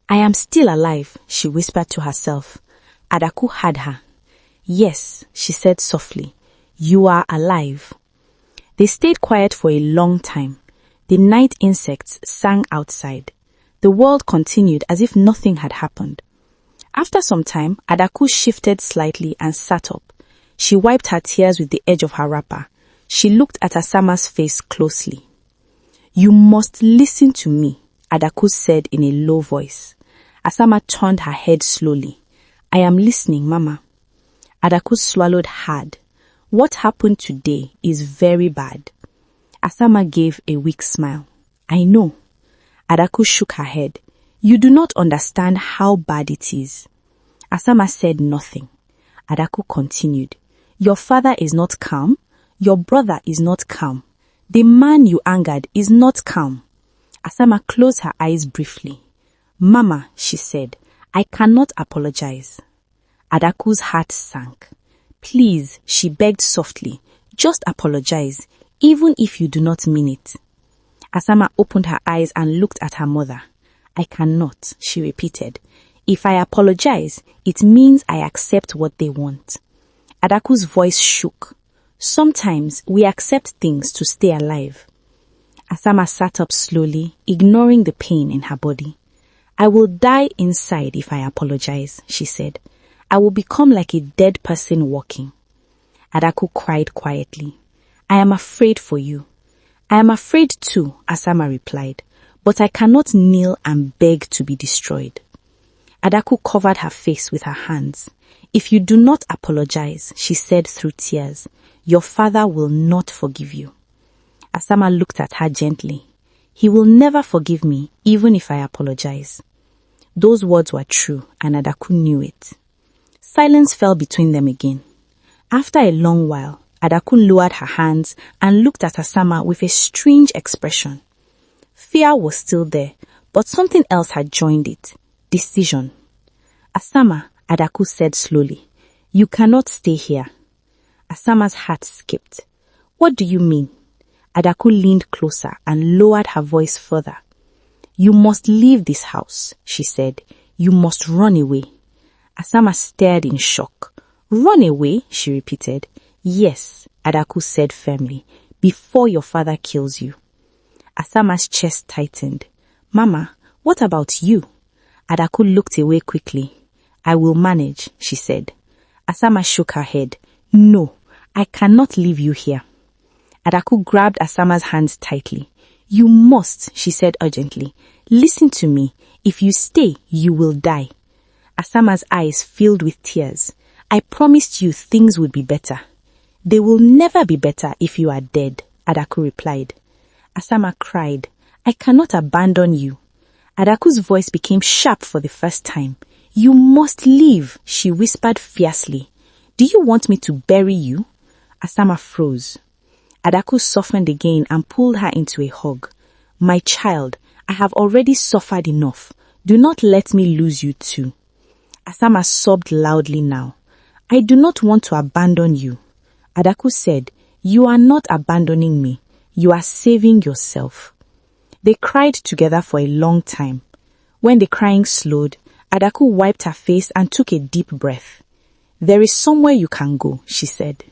"I am still alive," she whispered to herself. Adaku had her. "Yes," she said softly. "You are alive." They stayed quiet for a long time. The night insects sang outside. The world continued as if nothing had happened. After some time, Adaku shifted slightly and sat up. She wiped her tears with the edge of her wrapper. She looked at Asama's face closely. "You must listen to me," Adaku said in a low voice. Asama turned her head slowly. "I am listening, Mama." Adaku swallowed hard. "What happened today is very bad." Asama gave a weak smile. "I know." Adaku shook her head. "You do not understand how bad it is." Asama said nothing. Adaku continued. "Your father is not calm. Your brother is not calm. The man you angered is not calm." Asama closed her eyes briefly. "Mama," she said, "I cannot apologize." Adaku's heart sank. "Please," she begged softly, "just apologize, even if you do not mean it." Asama opened her eyes and looked at her mother. "I cannot," she repeated. "If I apologize, it means I accept what they want." Adaku's voice shook. "Sometimes we accept things to stay alive." Asama sat up slowly, ignoring the pain in her body. "I will die inside if I apologize," she said. "I will become like a dead person walking." Adaku cried quietly. "I am afraid for you." "I am afraid too," Asama replied, "but I cannot kneel and beg to be destroyed." Adaku covered her face with her hands. "If you do not apologize," she said through tears, "your father will not forgive you." Asama looked at her gently. "He will never forgive me, even if I apologize." Those words were true, and Adaku knew it. Silence fell between them again. After a long while, Adaku lowered her hands and looked at Asama with a strange expression. Fear was still there, but something else had joined it. Decision. "Asama," Adaku said slowly, "you cannot stay here." Asama's heart skipped. "What do you mean?" Adaku leaned closer and lowered her voice further. "You must leave this house," she said. "You must run away." Asama stared in shock. "Run away?" she repeated. "Yes," Adaku said firmly, "before your father kills you." Asama's chest tightened. "Mama, what about you?" Adaku looked away quickly. "I will manage," she said. Asama shook her head. "No, I cannot leave you here." Adaku grabbed Asama's hands tightly. "You must," she said urgently. "Listen to me. If you stay, you will die." Asama's eyes filled with tears. "I promised you things would be better." "They will never be better if you are dead," Adaku replied. Asama cried. "I cannot abandon you." Adaku's voice became sharp for the first time. "You must leave," she whispered fiercely. "Do you want me to bury you?" Asama froze. Adaku softened again and pulled her into a hug. "My child, I have already suffered enough. Do not let me lose you too." Asama sobbed loudly now. "I do not want to abandon you." Adaku said, "You are not abandoning me. You are saving yourself." They cried together for a long time. When the crying slowed, Adaku wiped her face and took a deep breath. "There is somewhere you can go," she said.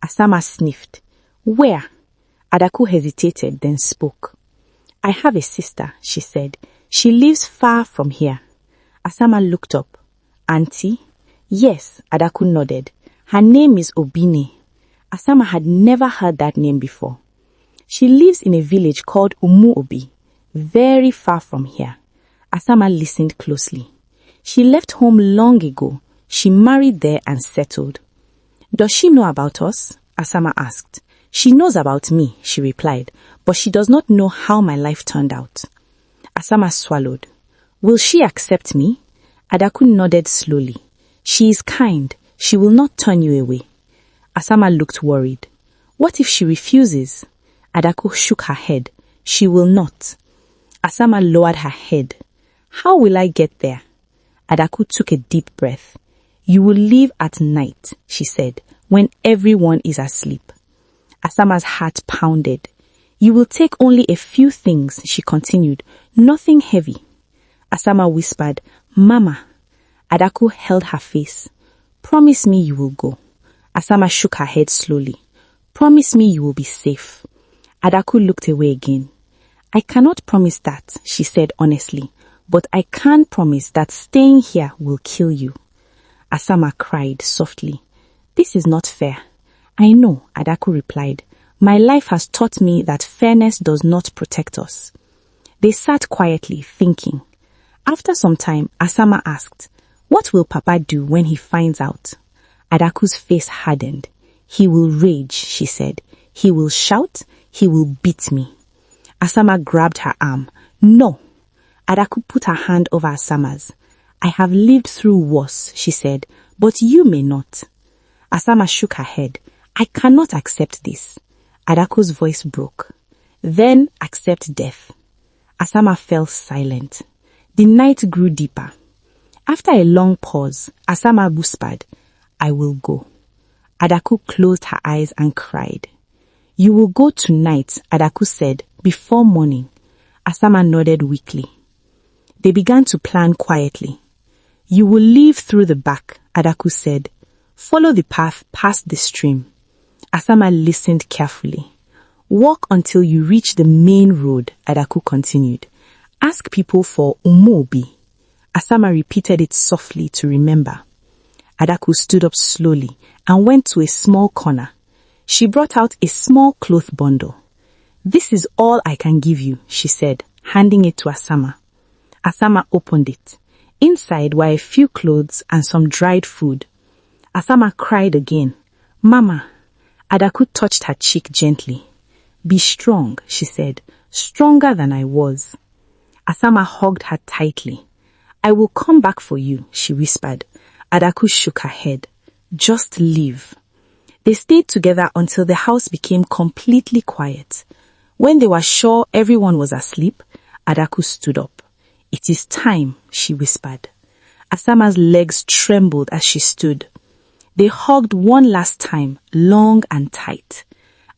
Asama sniffed. "Where?" Adaku hesitated, then spoke. "I have a sister," she said. "She lives far from here." Asama looked up. "Auntie?" "Yes," Adaku nodded. "Her name is Obina." Asama had never heard that name before. "She lives in a village called Umobi, very far from here." Asama listened closely. "She left home long ago. She married there and settled." "Does she know about us?" Asama asked. "She knows about me," she replied, "but she does not know how my life turned out." Asama swallowed. "Will she accept me?" Adaku nodded slowly. She is kind. She will not turn you away. Asama looked worried. What if she refuses? Adaku shook her head. She will not. Asama lowered her head. How will I get there? Adaku took a deep breath. You will leave at night, she said, when everyone is asleep. Asama's heart pounded. You will take only a few things, she continued. Nothing heavy. Asama whispered, Mama. Adaku held her face. Promise me you will go. Asama shook her head slowly. Promise me you will be safe. Adaku looked away again. I cannot promise that, she said honestly, but I can promise that staying here will kill you. Asama cried softly. This is not fair. I know, Adaku replied. My life has taught me that fairness does not protect us. They sat quietly, thinking. After some time, Asama asked, What will Papa do when he finds out? Adaku's face hardened. He will rage, she said. He will shout. He will beat me. Asama grabbed her arm. No. Adaku put her hand over Asama's. I have lived through worse, she said, but you may not. Asama shook her head. I cannot accept this. Adaku's voice broke. Then accept death. Asama fell silent. The night grew deeper. After a long pause, Asama whispered, I will go. Adaku closed her eyes and cried. You will go tonight, Adaku said, before morning. Asama nodded weakly. They began to plan quietly. You will leave through the back, Adaku said. Follow the path past the stream. Asama listened carefully. Walk until you reach the main road, Adaku continued. Ask people for Umobi. Asama repeated it softly to remember. Adaku stood up slowly and went to a small corner. She brought out a small cloth bundle. This is all I can give you, she said, handing it to Asama. Asama opened it. Inside were a few clothes and some dried food. Asama cried again. Mama. Adaku touched her cheek gently. Be strong, she said, stronger than I was. Asama hugged her tightly. I will come back for you, she whispered. Adaku shook her head. Just leave. They stayed together until the house became completely quiet. When they were sure everyone was asleep, Adaku stood up. It is time, she whispered. Asama's legs trembled as she stood. They hugged one last time, long and tight.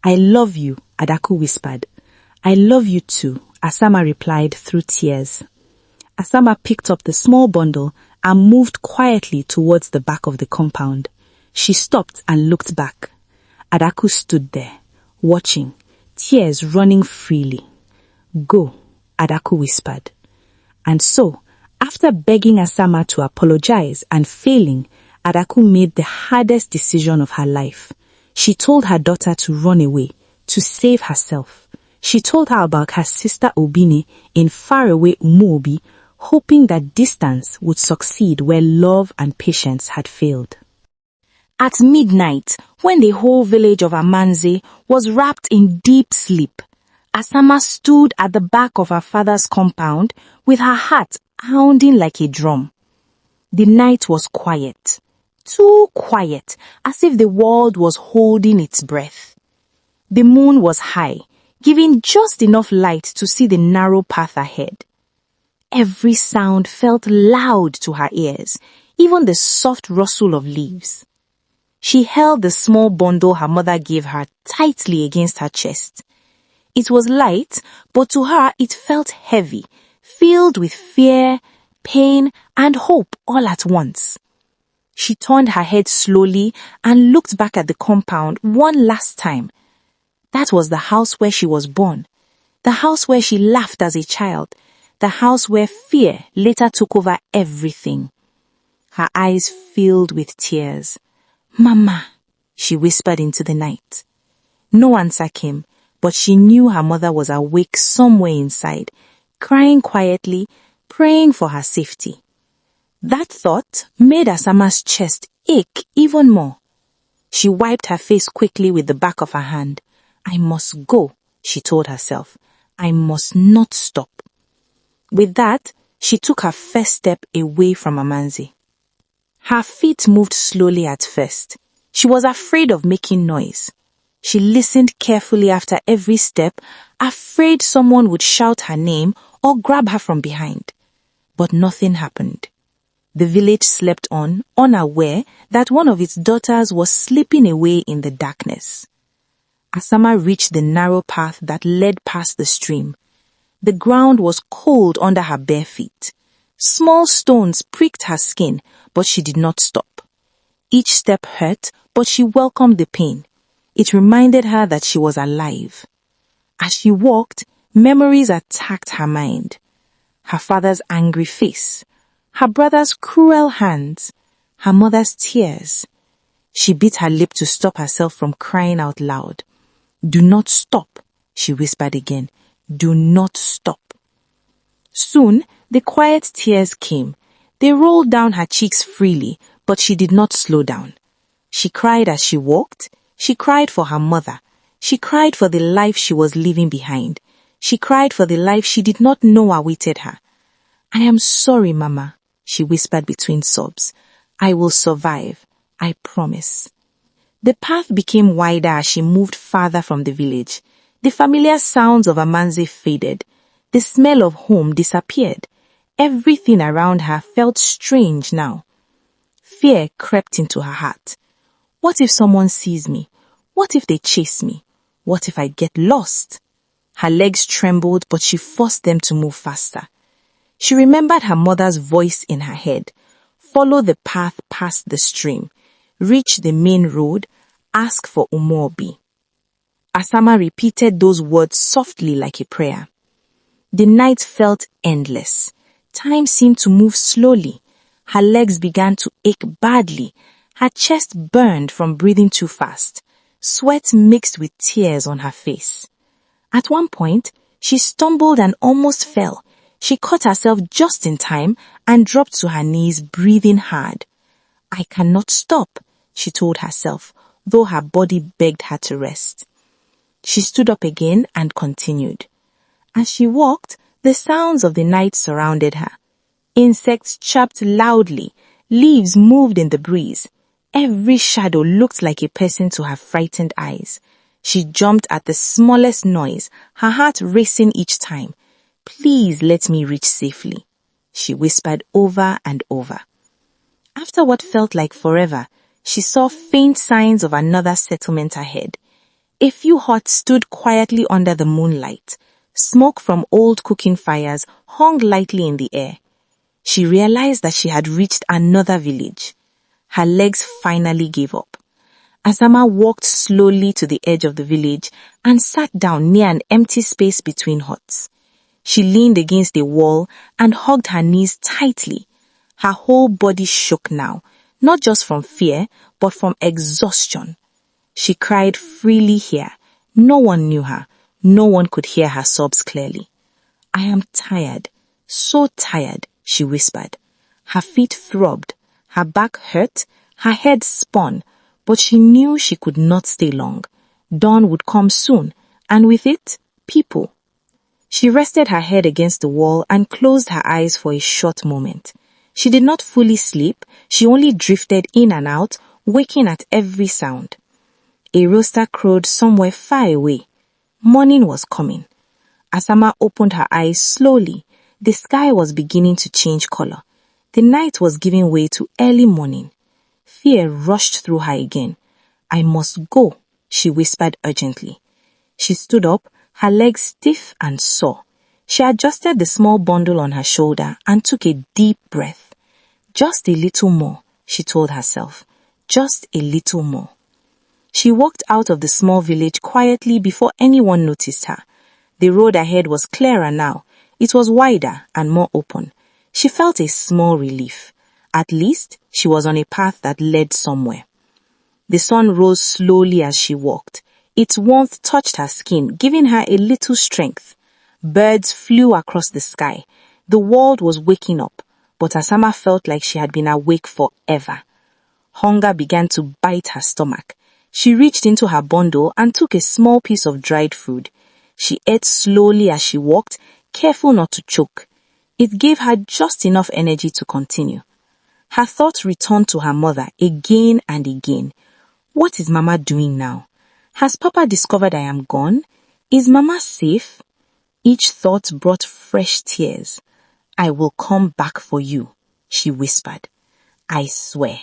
I love you, Adaku whispered. I love you too, Asama replied through tears. Asama picked up the small bundle and moved quietly towards the back of the compound. She stopped and looked back. Adaku stood there, watching, tears running freely. Go, Adaku whispered. And so, after begging Asama to apologize and failing, Adaku made the hardest decision of her life. She told her daughter to run away, to save herself. She told her about her sister Obina in faraway Umobi, hoping that distance would succeed where love and patience had failed. At midnight, when the whole village of Amanze was wrapped in deep sleep, Asama stood at the back of her father's compound with her heart pounding like a drum. The night was quiet, too quiet, as if the world was holding its breath. The moon was high, giving just enough light to see the narrow path ahead. Every sound felt loud to her ears, even the soft rustle of leaves. She held the small bundle her mother gave her tightly against her chest. It was light, but to her it felt heavy, filled with fear, pain, and hope all at once. She turned her head slowly and looked back at the compound one last time. That was the house where she was born, the house where she laughed as a child, the house where fear later took over everything. Her eyes filled with tears. Mama, she whispered into the night. No answer came, but she knew her mother was awake somewhere inside, crying quietly, praying for her safety. That thought made Asama's chest ache even more. She wiped her face quickly with the back of her hand. I must go, she told herself. I must not stop. With that, she took her first step away from Amanze. Her feet moved slowly at first. She was afraid of making noise. She listened carefully after every step, afraid someone would shout her name or grab her from behind. But nothing happened. The village slept on, unaware that one of its daughters was slipping away in the darkness. Asama reached the narrow path that led past the stream. The ground was cold under her bare feet. Small stones pricked her skin, but she did not stop. Each step hurt, but she welcomed the pain. It reminded her that she was alive. As she walked, memories attacked her mind. Her father's angry face, her brother's cruel hands, her mother's tears. She bit her lip to stop herself from crying out loud. "Do not stop," she whispered again. "Do not stop." Soon, the quiet tears came. They rolled down her cheeks freely, but she did not slow down. She cried as she walked. She cried for her mother. She cried for the life she was leaving behind. She cried for the life she did not know awaited her. "I am sorry, Mama," she whispered between sobs. "I will survive. I promise." The path became wider as she moved farther from the village. The familiar sounds of Amanze faded. The smell of home disappeared. Everything around her felt strange now. Fear crept into her heart. What if someone sees me? What if they chase me? What if I get lost? Her legs trembled, but she forced them to move faster. She remembered her mother's voice in her head. Follow the path past the stream. Reach the main road. Ask for Umobi. Asama repeated those words softly like a prayer. The night felt endless. Time seemed to move slowly. Her legs began to ache badly. Her chest burned from breathing too fast. Sweat mixed with tears on her face. At one point, she stumbled and almost fell. She caught herself just in time and dropped to her knees, breathing hard. "I cannot stop," she told herself, though her body begged her to rest. She stood up again and continued. As she walked, the sounds of the night surrounded her. Insects chirped loudly. Leaves moved in the breeze. Every shadow looked like a person to her frightened eyes. She jumped at the smallest noise, her heart racing each time. "Please let me reach safely," she whispered over and over. After what felt like forever, she saw faint signs of another settlement ahead. A few huts stood quietly under the moonlight. Smoke from old cooking fires hung lightly in the air. She realized that she had reached another village. Her legs finally gave up. Asama walked slowly to the edge of the village and sat down near an empty space between huts. She leaned against a wall and hugged her knees tightly. Her whole body shook now, not just from fear, but from exhaustion. She cried freely here. No one knew her. No one could hear her sobs clearly. "I am tired, so tired," she whispered. Her feet throbbed. Her back hurt, her head spun, but she knew she could not stay long. Dawn would come soon, and with it, people. She rested her head against the wall and closed her eyes for a short moment. She did not fully sleep, she only drifted in and out, waking at every sound. A rooster crowed somewhere far away. Morning was coming. Asama opened her eyes slowly. The sky was beginning to change color. The night was giving way to early morning. Fear rushed through her again. "I must go," she whispered urgently. She stood up, her legs stiff and sore. She adjusted the small bundle on her shoulder and took a deep breath. "Just a little more," she told herself. "Just a little more." She walked out of the small village quietly before anyone noticed her. The road ahead was clearer now. It was wider and more open. She felt a small relief. At least, she was on a path that led somewhere. The sun rose slowly as she walked. Its warmth touched her skin, giving her a little strength. Birds flew across the sky. The world was waking up, but Asama felt like she had been awake forever. Hunger began to bite her stomach. She reached into her bundle and took a small piece of dried food. She ate slowly as she walked, careful not to choke. It gave her just enough energy to continue. Her thoughts returned to her mother again and again. What is Mama doing now? Has Papa discovered I am gone? Is Mama safe? Each thought brought fresh tears. I will come back for you, she whispered. I swear.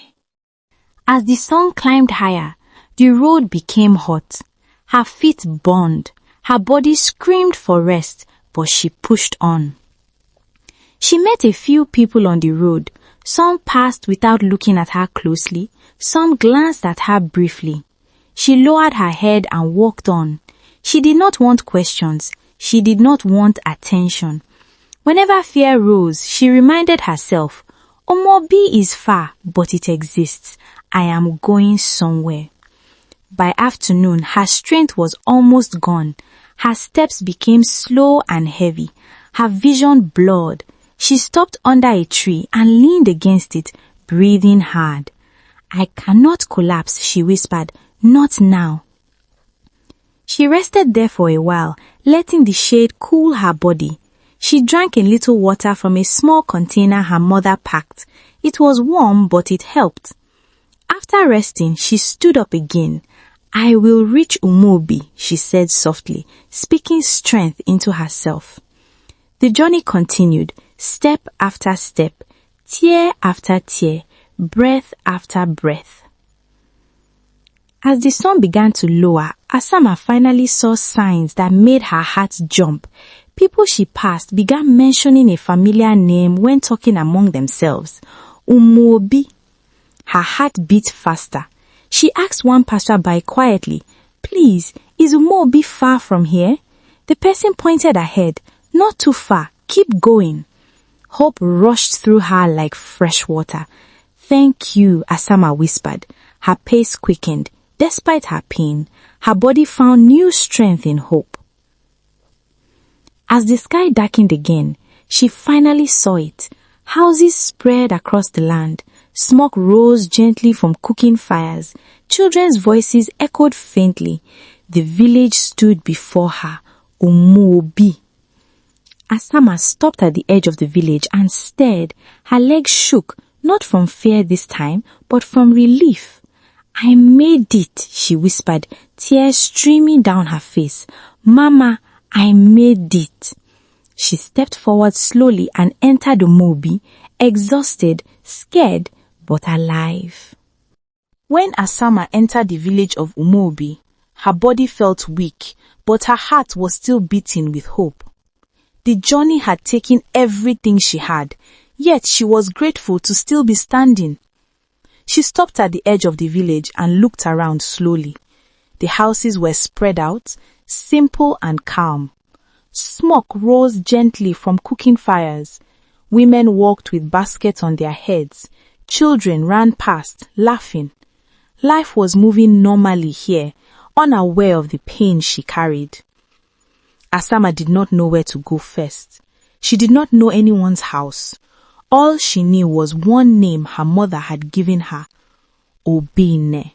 As the sun climbed higher, the road became hot. Her feet burned. Her body screamed for rest, but she pushed on. She met a few people on the road. Some passed without looking at her closely. Some glanced at her briefly. She lowered her head and walked on. She did not want questions. She did not want attention. Whenever fear rose, she reminded herself, Umobi is far, but it exists. I am going somewhere. By afternoon, her strength was almost gone. Her steps became slow and heavy. Her vision blurred. She stopped under a tree and leaned against it, breathing hard. I cannot collapse, she whispered. Not now. She rested there for a while, letting the shade cool her body. She drank a little water from a small container her mother packed. It was warm, but it helped. After resting, she stood up again. I will reach Umobi, she said softly, speaking strength into herself. The journey continued, step after step, tear after tear, breath after breath. As the sun began to lower, Asama finally saw signs that made her heart jump. People she passed began mentioning a familiar name when talking among themselves. Umobi. Her heart beat faster. She asked one passerby quietly, Please, is Umobi far from here? The person pointed ahead. Not too far. Keep going. Hope rushed through her like fresh water. Thank you, Asama whispered. Her pace quickened. Despite her pain, her body found new strength in hope. As the sky darkened again, she finally saw it. Houses spread across the land. Smoke rose gently from cooking fires. Children's voices echoed faintly. The village stood before her. Umobi. Asama stopped at the edge of the village and stared. Her legs shook, not from fear this time, but from relief. I made it, she whispered, tears streaming down her face. Mama, I made it. She stepped forward slowly and entered Umobi, exhausted, scared, but alive. When Asama entered the village of Umobi, her body felt weak, but her heart was still beating with hope. The journey had taken everything she had, yet she was grateful to still be standing. She stopped at the edge of the village and looked around slowly. The houses were spread out, simple and calm. Smoke rose gently from cooking fires. Women walked with baskets on their heads. Children ran past, laughing. Life was moving normally here, unaware of the pain she carried. Asama did not know where to go first. She did not know anyone's house. All she knew was one name her mother had given her, Obina.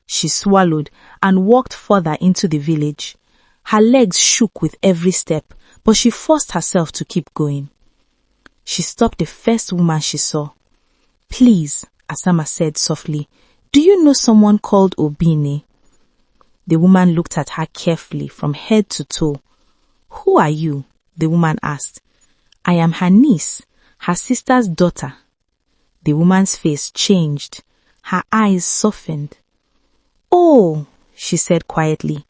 She swallowed and walked further into the village. Her legs shook with every step, but she forced herself to keep going. She stopped the first woman she saw. Please, Asama said softly, do you know someone called Obina? The woman looked at her carefully from head to toe. Who are you? The woman asked. I am her niece, her sister's daughter. The woman's face changed. Her eyes softened. Oh, she said quietly.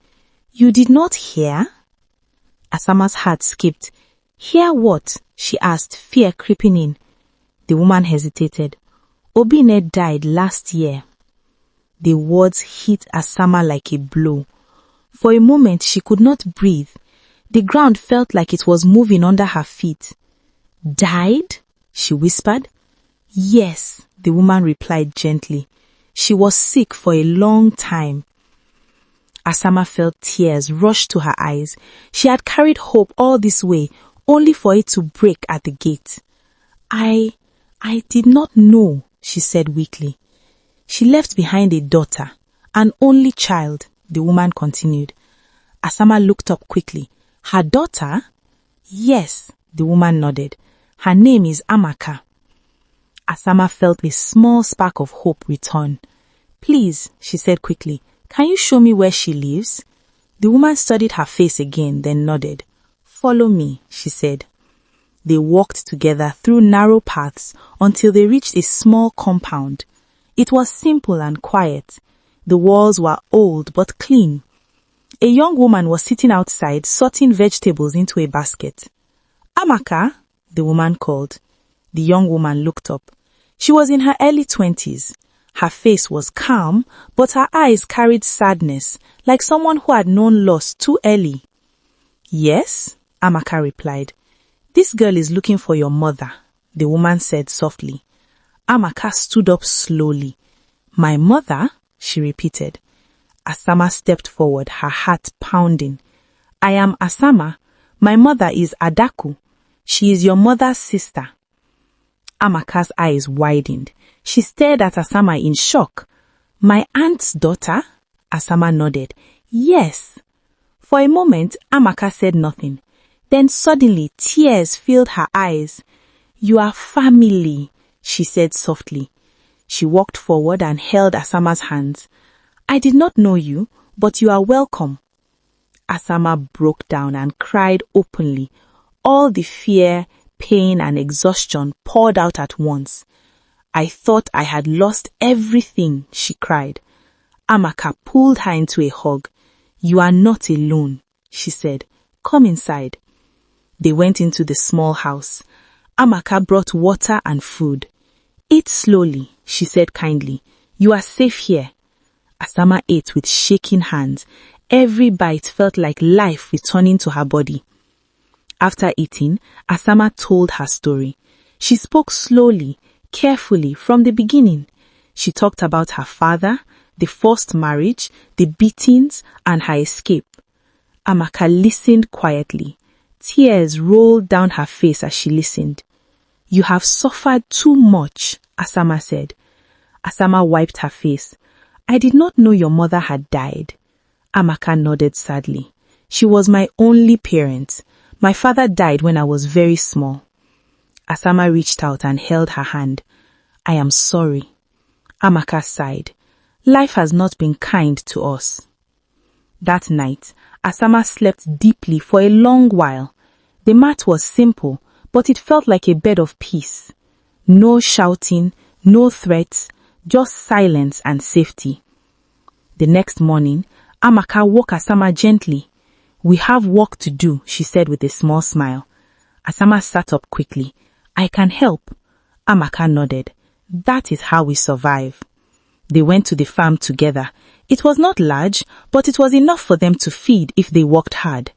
You did not hear? Asama's heart skipped. Hear what? She asked, fear creeping in. The woman hesitated. Obina died last year. The words hit Asama like a blow. For a moment she could not breathe. The ground felt like it was moving under her feet. Died? She whispered. Yes, the woman replied gently. She was sick for a long time. Asama felt tears rush to her eyes. She had carried hope all this way, only for it to break at the gate. I did not know, she said weakly. She left behind a daughter, an only child, the woman continued. Asama looked up quickly. Her daughter? Yes, the woman nodded. Her name is Amaka. Asama felt a small spark of hope return. "Please," she said quickly, "can you show me where she lives?" The woman studied her face again, then nodded. "Follow me," she said. They walked together through narrow paths until they reached a small compound. It was simple and quiet. The walls were old but clean. A young woman was sitting outside sorting vegetables into a basket. "Amaka," the woman called. The young woman looked up. She was in her early 20s. Her face was calm, but her eyes carried sadness, like someone who had known loss too early. "Yes," Amaka replied. "This girl is looking for your mother," the woman said softly. Amaka stood up slowly. "My mother?" she repeated. Asama stepped forward, her heart pounding. "I am Asama. My mother is Adaku. She is your mother's sister." Amaka's eyes widened. She stared at Asama in shock. "My aunt's daughter?" Asama nodded. "Yes." For a moment, Amaka said nothing. Then suddenly, tears filled her eyes. "You are family," she said softly. She walked forward and held Asama's hands. "I did not know you, but you are welcome." Asama broke down and cried openly. All the fear, pain, and exhaustion poured out at once. "I thought I had lost everything," she cried. Amaka pulled her into a hug. "You are not alone," she said. "Come inside." They went into the small house. Amaka brought water and food. "Eat slowly," she said kindly. "You are safe here." Asama ate with shaking hands. Every bite felt like life returning to her body. After eating, Asama told her story. She spoke slowly, carefully, from the beginning. She talked about her father, the forced marriage, the beatings, and her escape. Amaka listened quietly. Tears rolled down her face as she listened. "You have suffered too much," Asama said. Asama wiped her face. "I did not know your mother had died." Amaka nodded sadly. "She was my only parent. My father died when I was very small." Asama reached out and held her hand. "I am sorry." Amaka sighed. "Life has not been kind to us." That night, Asama slept deeply for a long while. The mat was simple, but it felt like a bed of peace. No shouting, no threats, just silence and safety. The next morning, Amaka woke Asama gently. "We have work to do," she said with a small smile. Asama sat up quickly. "I can help." Amaka nodded. "That is how we survive." They went to the farm together. It was not large, but it was enough for them to feed if they worked hard.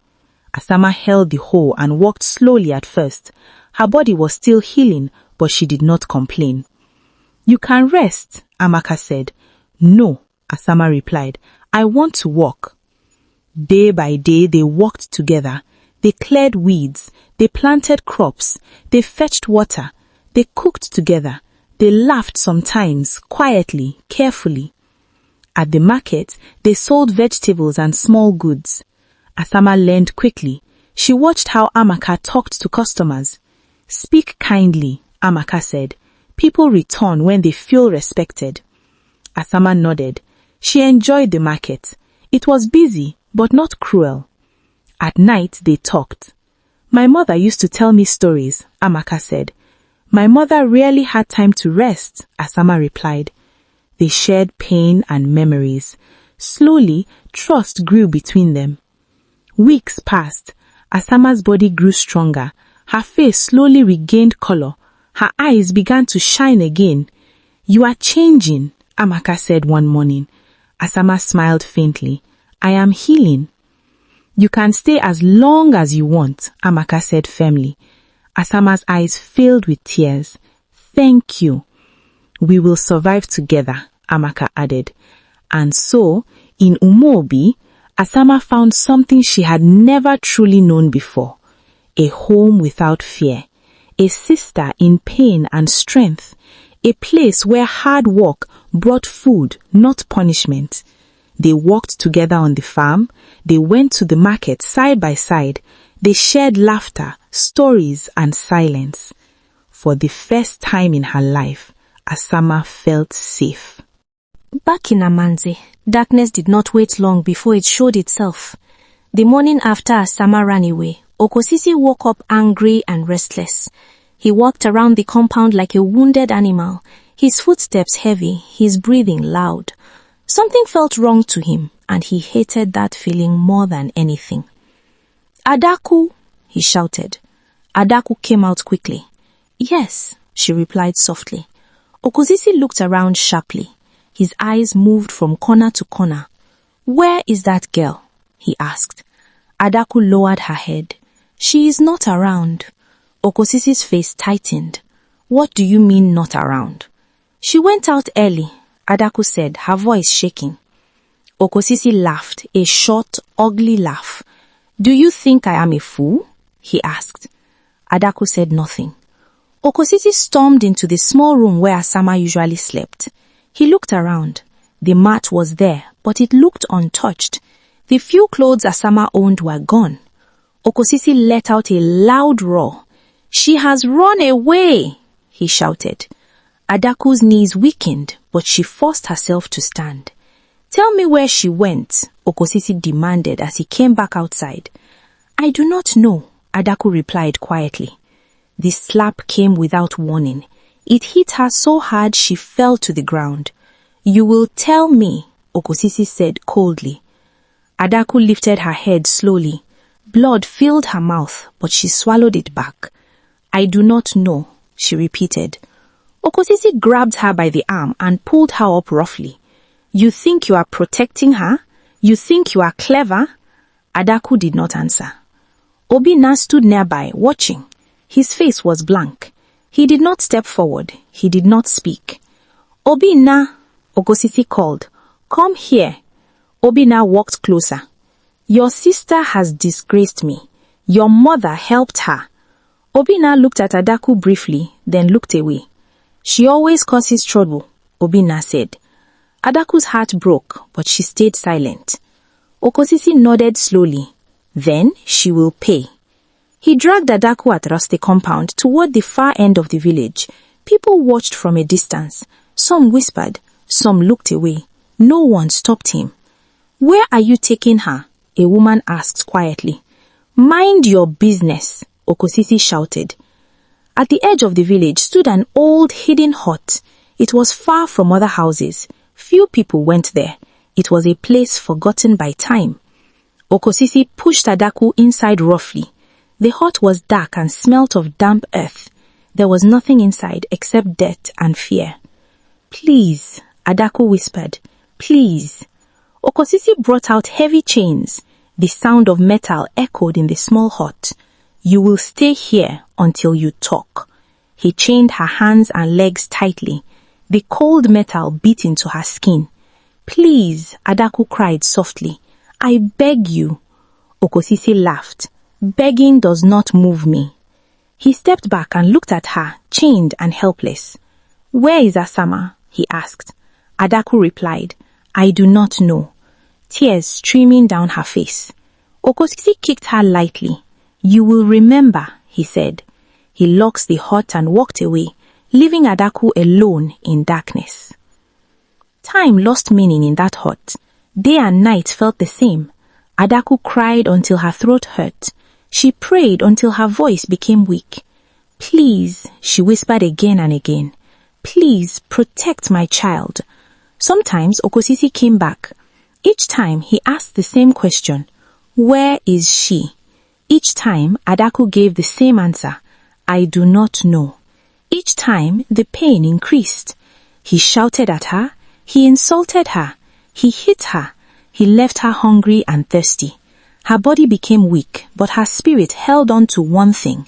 Asama held the hoe and walked slowly at first. Her body was still healing, but she did not complain. "You can rest," Amaka said. "No," Asama replied. "I want to walk." Day by day they walked together. They cleared weeds. They planted crops. They fetched water. They cooked together. They laughed sometimes, quietly, carefully. At the market, they sold vegetables and small goods. Asama learned quickly. She watched how Amaka talked to customers. "Speak kindly," Amaka said. "People return when they feel respected." Asama nodded. She enjoyed the market. It was busy, but not cruel. At night, they talked. "My mother used to tell me stories," Amaka said. "My mother rarely had time to rest," Asama replied. They shared pain and memories. Slowly, trust grew between them. Weeks passed. Asama's body grew stronger. Her face slowly regained color. Her eyes began to shine again. "You are changing," Amaka said one morning. Asama smiled faintly. "I am healing." "You can stay as long as you want," Amaka said firmly. Asama's eyes filled with tears. "Thank you." "We will survive together," Amaka added. And so, in Umobi, Asama found something she had never truly known before. A home without fear. A sister in pain and strength. A place where hard work brought food, not punishment. They walked together on the farm. They went to the market side by side. They shared laughter, stories, and silence. For the first time in her life, Asama felt safe. Back in Amanze, darkness did not wait long before it showed itself. The morning after Asama ran away, Okosisi woke up angry and restless. He walked around the compound like a wounded animal, his footsteps heavy, his breathing loud. Something felt wrong to him, and he hated that feeling more than anything. "Adaku!" he shouted. Adaku came out quickly. "Yes," she replied softly. Okosisi looked around sharply. His eyes moved from corner to corner. "Where is that girl?" he asked. Adaku lowered her head. "She is not around." Okosisi's face tightened. "What do you mean not around?" "She went out early," Adaku said, her voice shaking. Okosisi laughed, a short, ugly laugh. "Do you think I am a fool?" he asked. Adaku said nothing. Okosisi stormed into the small room where Asama usually slept. He looked around. The mat was there, but it looked untouched. The few clothes Asama owned were gone. Okosisi let out a loud roar. "She has run away!" he shouted. Adaku's knees weakened, but she forced herself to stand. "Tell me where she went," Okosisi demanded as he came back outside. "I do not know," Adaku replied quietly. The slap came without warning. It hit her so hard she fell to the ground. "You will tell me," Okosisi said coldly. Adaku lifted her head slowly. Blood filled her mouth, but she swallowed it back. "I do not know," she repeated. Okosisi grabbed her by the arm and pulled her up roughly. "You think you are protecting her? You think you are clever?" Adaku did not answer. Obina stood nearby, watching. His face was blank. He did not step forward. He did not speak. "Obina," Okosisi called. "Come here." Obina walked closer. "Your sister has disgraced me. Your mother helped her." Obina looked at Adaku briefly, then looked away. "She always causes trouble," Obina said. Adaku's heart broke, but she stayed silent. Okosisi nodded slowly. "Then she will pay." He dragged Adaku across the compound toward the far end of the village. People watched from a distance. Some whispered, some looked away. No one stopped him. "Where are you taking her?" a woman asked quietly. "Mind your business," Okosisi shouted. At the edge of the village stood an old hidden hut. It was far from other houses. Few people went there. It was a place forgotten by time. Okosisi pushed Adaku inside roughly. The hut was dark and smelt of damp earth. There was nothing inside except dirt and fear. "Please," Adaku whispered. "Please." Okosisi brought out heavy chains. The sound of metal echoed in the small hut. "You will stay here until you talk." He chained her hands and legs tightly. The cold metal beat into her skin. "Please," Adaku cried softly. "I beg you." Okosisi laughed. "Begging does not move me." He stepped back and looked at her, chained and helpless. "Where is Asama?" he asked. Adaku replied, "I do not know," tears streaming down her face. Okosisi kicked her lightly. "You will remember," he said. He locked the hut and walked away, leaving Adaku alone in darkness. Time lost meaning in that hut. Day and night felt the same. Adaku cried until her throat hurt. She prayed until her voice became weak. "Please," she whispered again and again. "Please protect my child." Sometimes Okosisi came back. Each time he asked the same question, "Where is she?" Each time Adaku gave the same answer, "I do not know." Each time the pain increased. He shouted at her. He insulted her. He hit her. He left her hungry and thirsty. Her body became weak, but her spirit held on to one thing.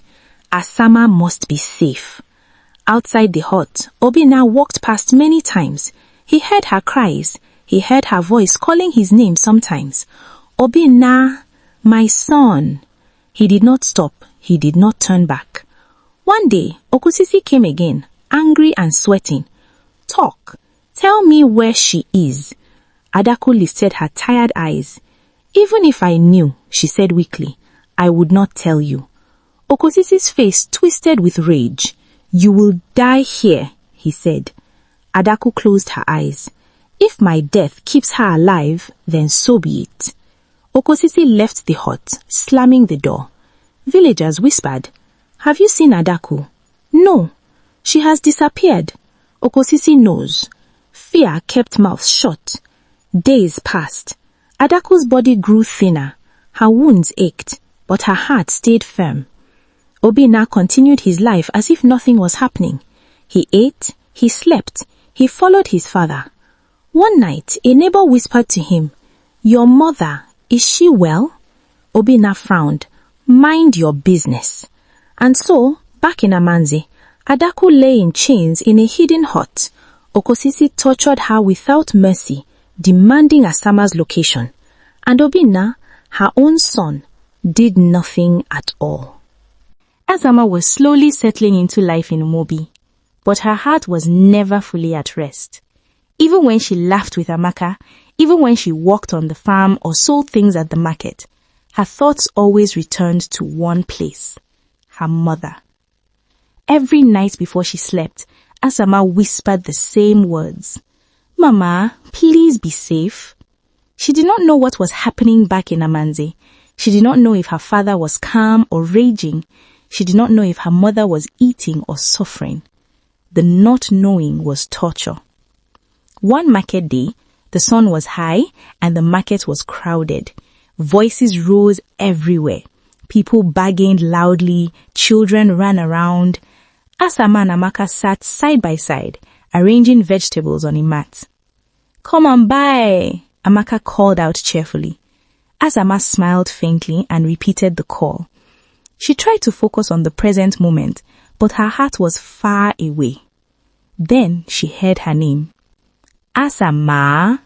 Asama must be safe. Outside the hut, Obina walked past many times. He heard her cries. He heard her voice calling his name sometimes. "Obina, my son." He did not stop. He did not turn back. One day, Okosisi came again, angry and sweating. "Talk. Tell me where she is." Adaku lifted her tired eyes. "Even if I knew," she said weakly, "I would not tell you." Okosisi's face twisted with rage. "You will die here," he said. Adaku closed her eyes. "If my death keeps her alive, then so be it." Okosisi left the hut, slamming the door. Villagers whispered, "Have you seen Adaku?" "No, she has disappeared." Okosisi knows. Fear kept mouths shut. Days passed. Adaku's body grew thinner. Her wounds ached, but her heart stayed firm. Obina continued his life as if nothing was happening. He ate, he slept, he followed his father. One night, a neighbor whispered to him, "Your mother, is she well?" Obina frowned. "Mind your business." And so, back in Amanze, Adaku lay in chains in a hidden hut. Okosisi tortured her without mercy, demanding Asama's location. And Obina, her own son, did nothing at all. Asama was slowly settling into life in Umobi, but her heart was never fully at rest. Even when she laughed with Amaka, even when she walked on the farm or sold things at the market, her thoughts always returned to one place, her mother. Every night before she slept, Asama whispered the same words. "Mama, please be safe." She did not know what was happening back in Amanze. She did not know if her father was calm or raging. She did not know if her mother was eating or suffering. The not knowing was torture. One market day, the sun was high and the market was crowded. Voices rose everywhere. People bargained loudly. Children ran around. Asama and Amaka sat side by side, arranging vegetables on a mat. "Come and buy," Amaka called out cheerfully. Asama smiled faintly and repeated the call. She tried to focus on the present moment, but her heart was far away. Then she heard her name. "Asama."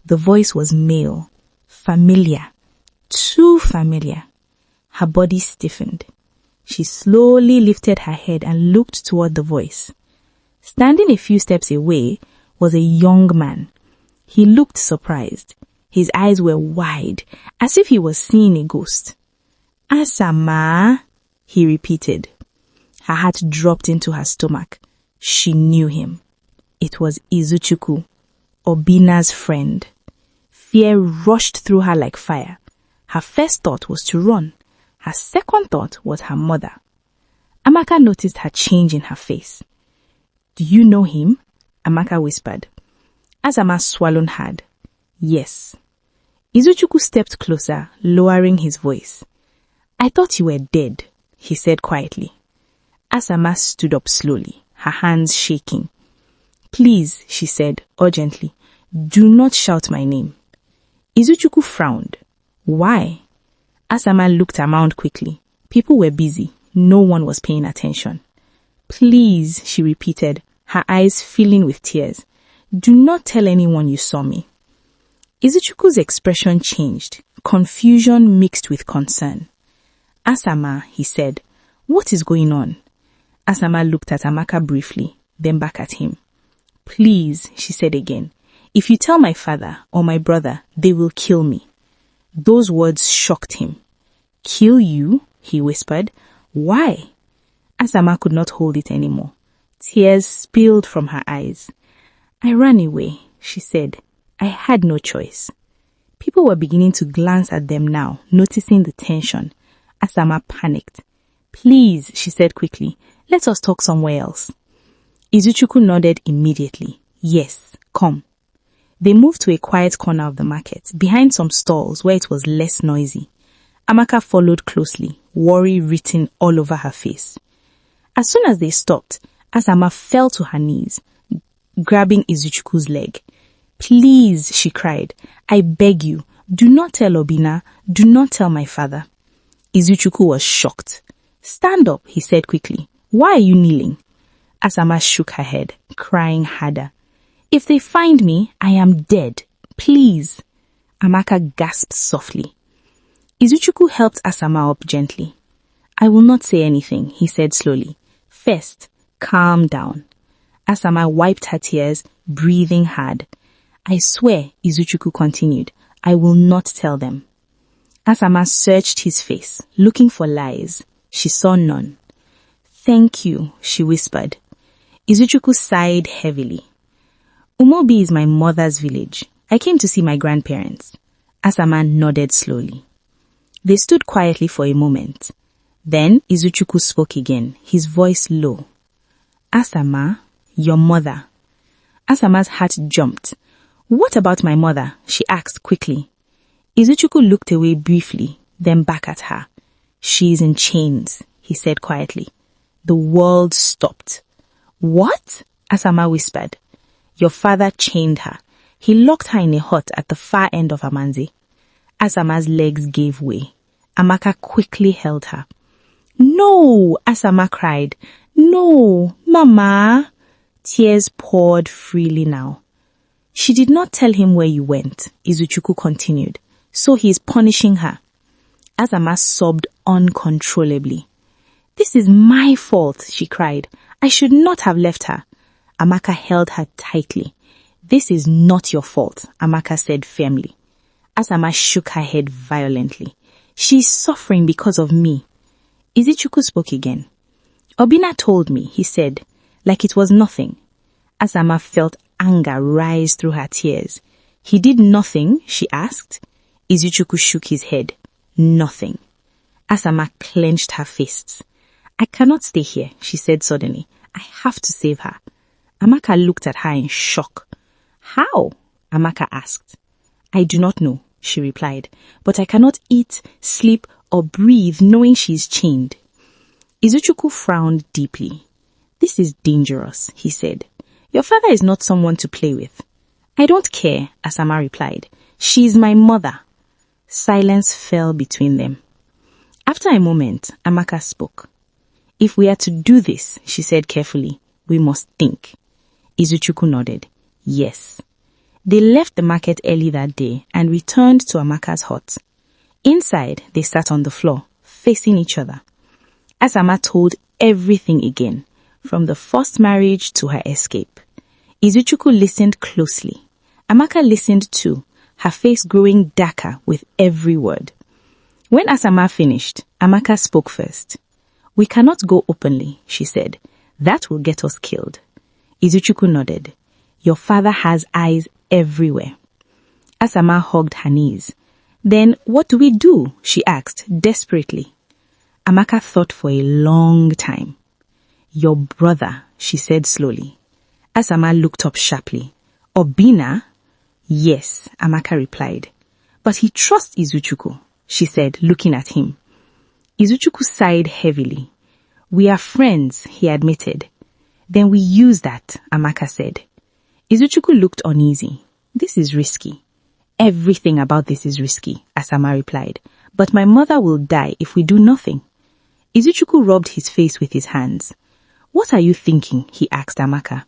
The voice was male, familiar, too familiar. Her body stiffened. She slowly lifted her head and looked toward the voice. Standing a few steps away was a young man. He looked surprised. His eyes were wide, as if he was seeing a ghost. "Asama," he repeated. Her heart dropped into her stomach. She knew him. It was Izuchukwu, Obina's friend. Fear rushed through her like fire. Her first thought was to run. Her second thought was her mother. Amaka noticed her change in her face. "Do you know him?" Amaka whispered. Asama swallowed hard. "Yes." Izuchukwu stepped closer, lowering his voice. "I thought you were dead," he said quietly. Asama stood up slowly, her hands shaking. "Please," she said urgently, "do not shout my name." Izuchukwu frowned. "Why?" Asama looked around quickly. People were busy. No one was paying attention. "Please," she repeated, her eyes filling with tears. "Do not tell anyone you saw me." Izuchukwu's expression changed, confusion mixed with concern. "Asama," he said, "what is going on?" Asama looked at Amaka briefly, then back at him. "Please," she said again, "if you tell my father or my brother, they will kill me." Those words shocked him. "Kill you?" he whispered. "Why?" Asama could not hold it anymore. Tears spilled from her eyes. "I ran away," she said. "I had no choice." People were beginning to glance at them now, noticing the tension. Asama panicked. "Please," she said quickly, "let us talk somewhere else." Izuchukwu nodded immediately. "Yes, come." They moved to a quiet corner of the market, behind some stalls where it was less noisy. Amaka followed closely, worry written all over her face. As soon as they stopped, Asama fell to her knees, grabbing Izuchukwu's leg. "Please," she cried, "I beg you, do not tell Obina, do not tell my father." Izuchukwu was shocked. "Stand up," he said quickly. "Why are you kneeling?" Asama shook her head, crying harder. "If they find me, I am dead. Please." Amaka gasped softly. Izuchukwu helped Asama up gently. "I will not say anything," he said slowly. "First, calm down." Asama wiped her tears, breathing hard. "I swear," Izuchukwu continued, "I will not tell them." Asama searched his face, looking for lies. She saw none. Thank you, she whispered. Izuchukwu sighed heavily. Umobi is my mother's village. I came to see my grandparents. Asama nodded slowly. They stood quietly for a moment. Then Izuchukwu spoke again, his voice low. Asama, your mother. Asama's heart jumped. What about my mother? She asked quickly. Izuchukwu looked away briefly, then back at her. She's in chains, he said quietly. The world stopped. What? Asama whispered. Your father chained her. He locked her in a hut at the far end of Amanzi. Asama's legs gave way. Amaka quickly held her. No, Asama cried. No, Mama. Tears poured freely now. She did not tell him where you went, Izuchukwu continued. So he is punishing her. Asama sobbed uncontrollably. This is my fault, she cried. I should not have left her. Amaka held her tightly. This is not your fault, Amaka said firmly. Asama shook her head violently. She's suffering because of me. Izuchukwu spoke again. Obina told me, he said, like it was nothing. Asama felt anger rise through her tears. He did nothing, she asked. Izuchukwu shook his head. Nothing. Asama clenched her fists. I cannot stay here, she said suddenly. I have to save her. Amaka looked at her in shock. How? Amaka asked. I do not know, she replied, but I cannot eat, sleep, or breathe knowing she is chained. Izuchukwu frowned deeply. This is dangerous, he said. Your father is not someone to play with. I don't care, Asama replied. She is my mother. Silence fell between them. After a moment, Amaka spoke. If we are to do this, she said carefully, we must think. Izuchukwu nodded. Yes. They left the market early that day and returned to Amaka's hut. Inside, they sat on the floor, facing each other. Asama told everything again, from the first marriage to her escape. Izuchukwu listened closely. Amaka listened too, her face growing darker with every word. When Asama finished, Amaka spoke first. We cannot go openly, she said. That will get us killed. Izuchukwu nodded. Your father has eyes everywhere. Asama hugged her knees. Then what do we do? She asked desperately. Amaka thought for a long time. Your brother, she said slowly. Asama looked up sharply. Obina? Yes, Amaka replied. But he trusts Izuchukwu, she said, looking at him. Izuchukwu sighed heavily. We are friends, he admitted. Then we use that, Amaka said. Izuchukwu looked uneasy. This is risky. Everything about this is risky, Asama replied. But my mother will die if we do nothing. Izuchukwu rubbed his face with his hands. What are you thinking? He asked Amaka.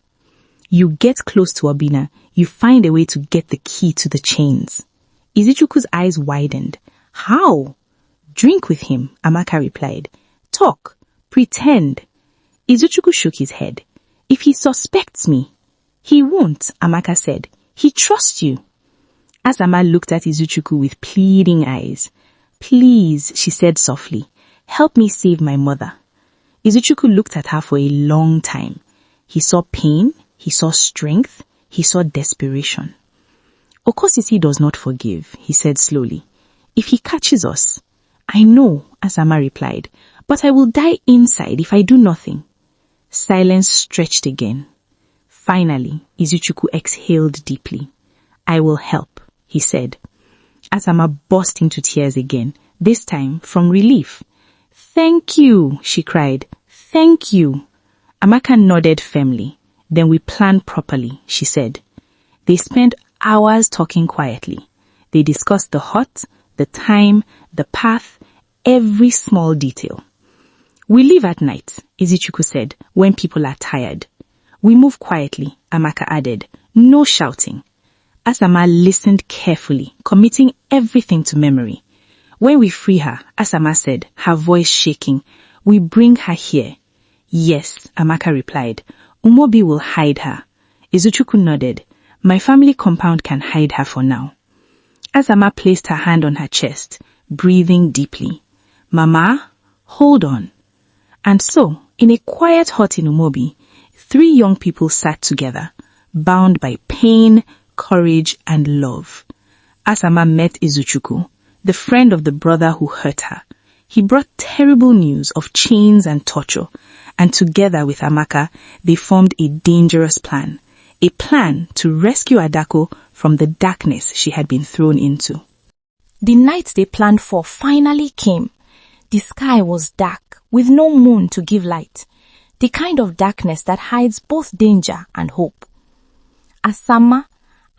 You get close to Obina, you find a way to get the key to the chains. Izuchukwu's eyes widened. How? Drink with him, Amaka replied. Talk. Pretend. Izuchukwu shook his head. If he suspects me. He won't, Amaka said. He trusts you. Asama looked at Izuchukwu with pleading eyes. Please, she said softly, help me save my mother. Izuchukwu looked at her for a long time. He saw pain, he saw strength, he saw desperation. Okosi does not forgive, he said slowly. If he catches us. I know, Asama replied, but I will die inside if I do nothing. Silence stretched again. Finally, Izuchukwu exhaled deeply. I will help, he said. Asama burst into tears again, this time from relief. Thank you, she cried. Thank you. Amaka nodded firmly. Then we plan properly, she said. They spent hours talking quietly. They discussed the hut, the time, the path, every small detail. We leave at night, Izuchukwu said, when people are tired. We move quietly, Amaka added. No shouting. Asama listened carefully, committing everything to memory. When we free her, Asama said, her voice shaking, we bring her here. Yes, Amaka replied. Umobi will hide her. Izuchukwu nodded. My family compound can hide her for now. Asama placed her hand on her chest, breathing deeply. Mama, hold on. And so, In a quiet hut in Umobi, 3 young people sat together, bound by pain, courage, and love. Asama met Izuchukwu, the friend of the brother who hurt her. He brought terrible news of chains and torture, and together with Amaka, they formed a dangerous plan. A plan to rescue Adaku from the darkness she had been thrown into. The night they planned for finally came. The sky was dark, with no moon to give light. The kind of darkness that hides both danger and hope. Asama,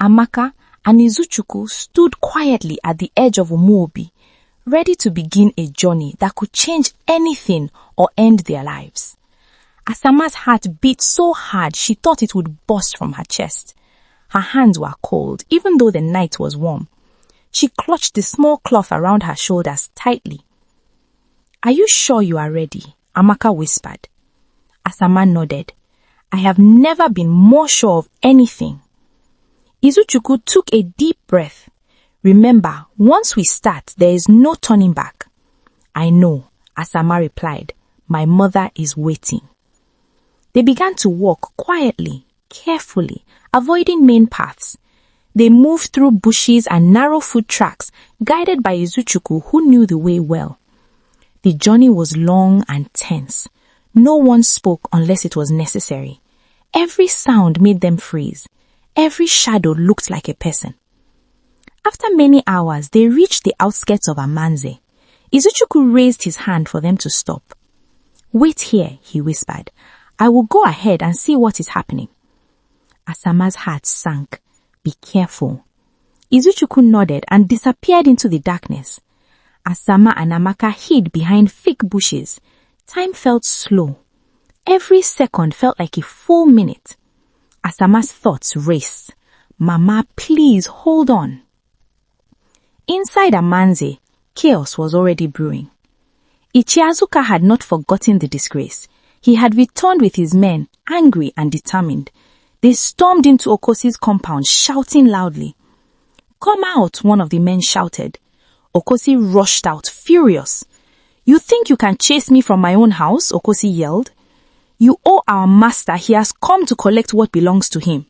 Amaka, and Izuchukwu stood quietly at the edge of Umobi, ready to begin a journey that could change anything or end their lives. Asama's heart beat so hard she thought it would burst from her chest. Her hands were cold, even though the night was warm. She clutched the small cloth around her shoulders tightly. "Are you sure you are ready?" Amaka whispered. Asama nodded. "I have never been more sure of anything." Izuchukwu took a deep breath. "Remember, once we start, there is no turning back." "I know," Asama replied. "My mother is waiting." They began to walk quietly, carefully, avoiding main paths. They moved through bushes and narrow foot tracks, guided by Izuchukwu, who knew the way well. The journey was long and tense. No one spoke unless it was necessary. Every sound made them freeze. Every shadow looked like a person. After many hours, they reached the outskirts of Amanze. Izuchukwu raised his hand for them to stop. "Wait here," he whispered. "I will go ahead and see what is happening." Asama's heart sank. "Be careful." Izuchukwu nodded and disappeared into the darkness. Asama and Amaka hid behind thick bushes. Time felt slow. Every second felt like a full minute. Asama's thoughts raced. "Mama, please hold on." Inside Amanze, chaos was already brewing. Ichiazuka had not forgotten the disgrace. He had returned with his men, angry and determined. They stormed into Okosi's compound, shouting loudly. "Come out," one of the men shouted. Okosi rushed out, furious. "You think you can chase me from my own house?" Okosi yelled. "You owe our master. He has come to collect what belongs to him."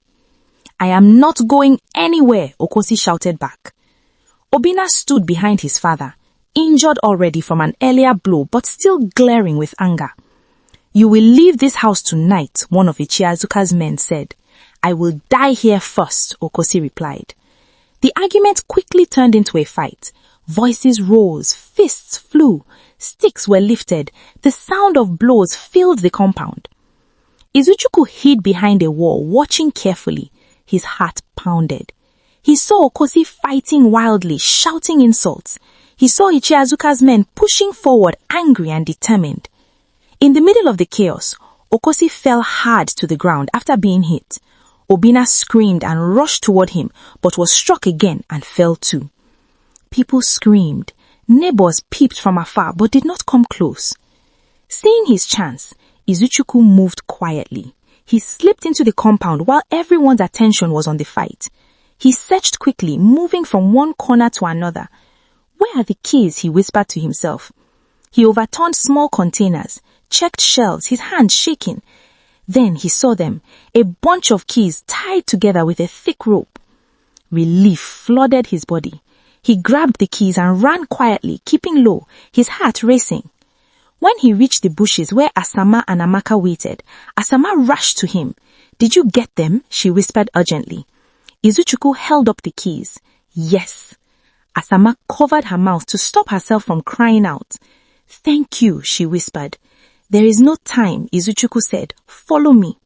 "I am not going anywhere," Okosi shouted back. Obina stood behind his father, injured already from an earlier blow, but still glaring with anger. "You will leave this house tonight," one of Ichiazuka's men said. "I will die here first," Okosi replied. The argument quickly turned into a fight. Voices rose, fists flew, sticks were lifted. The sound of blows filled the compound. Izuchukwu hid behind a wall, watching carefully. His heart pounded. He saw Okosi fighting wildly, shouting insults. He saw Ichiazuka's men pushing forward, angry and determined. In the middle of the chaos, Okosi fell hard to the ground after being hit. Obina screamed and rushed toward him, but was struck again and fell too. People screamed. Neighbors peeped from afar, but did not come close. Seeing his chance, Izuchukwu moved quietly. He slipped into the compound while everyone's attention was on the fight. He searched quickly, moving from one corner to another. "Where are the keys?" he whispered to himself. He overturned small containers, checked shelves, his hands shaking. Then he saw them, a bunch of keys tied together with a thick rope. Relief flooded his body. He grabbed the keys and ran quietly, keeping low, his heart racing. When he reached the bushes where Asama and Amaka waited, Asama rushed to him. "Did you get them?" she whispered urgently. Izuchukwu held up the keys. "Yes." Asama covered her mouth to stop herself from crying out. "Thank you," she whispered. "There is no time," Izuchukwu said. "Follow me."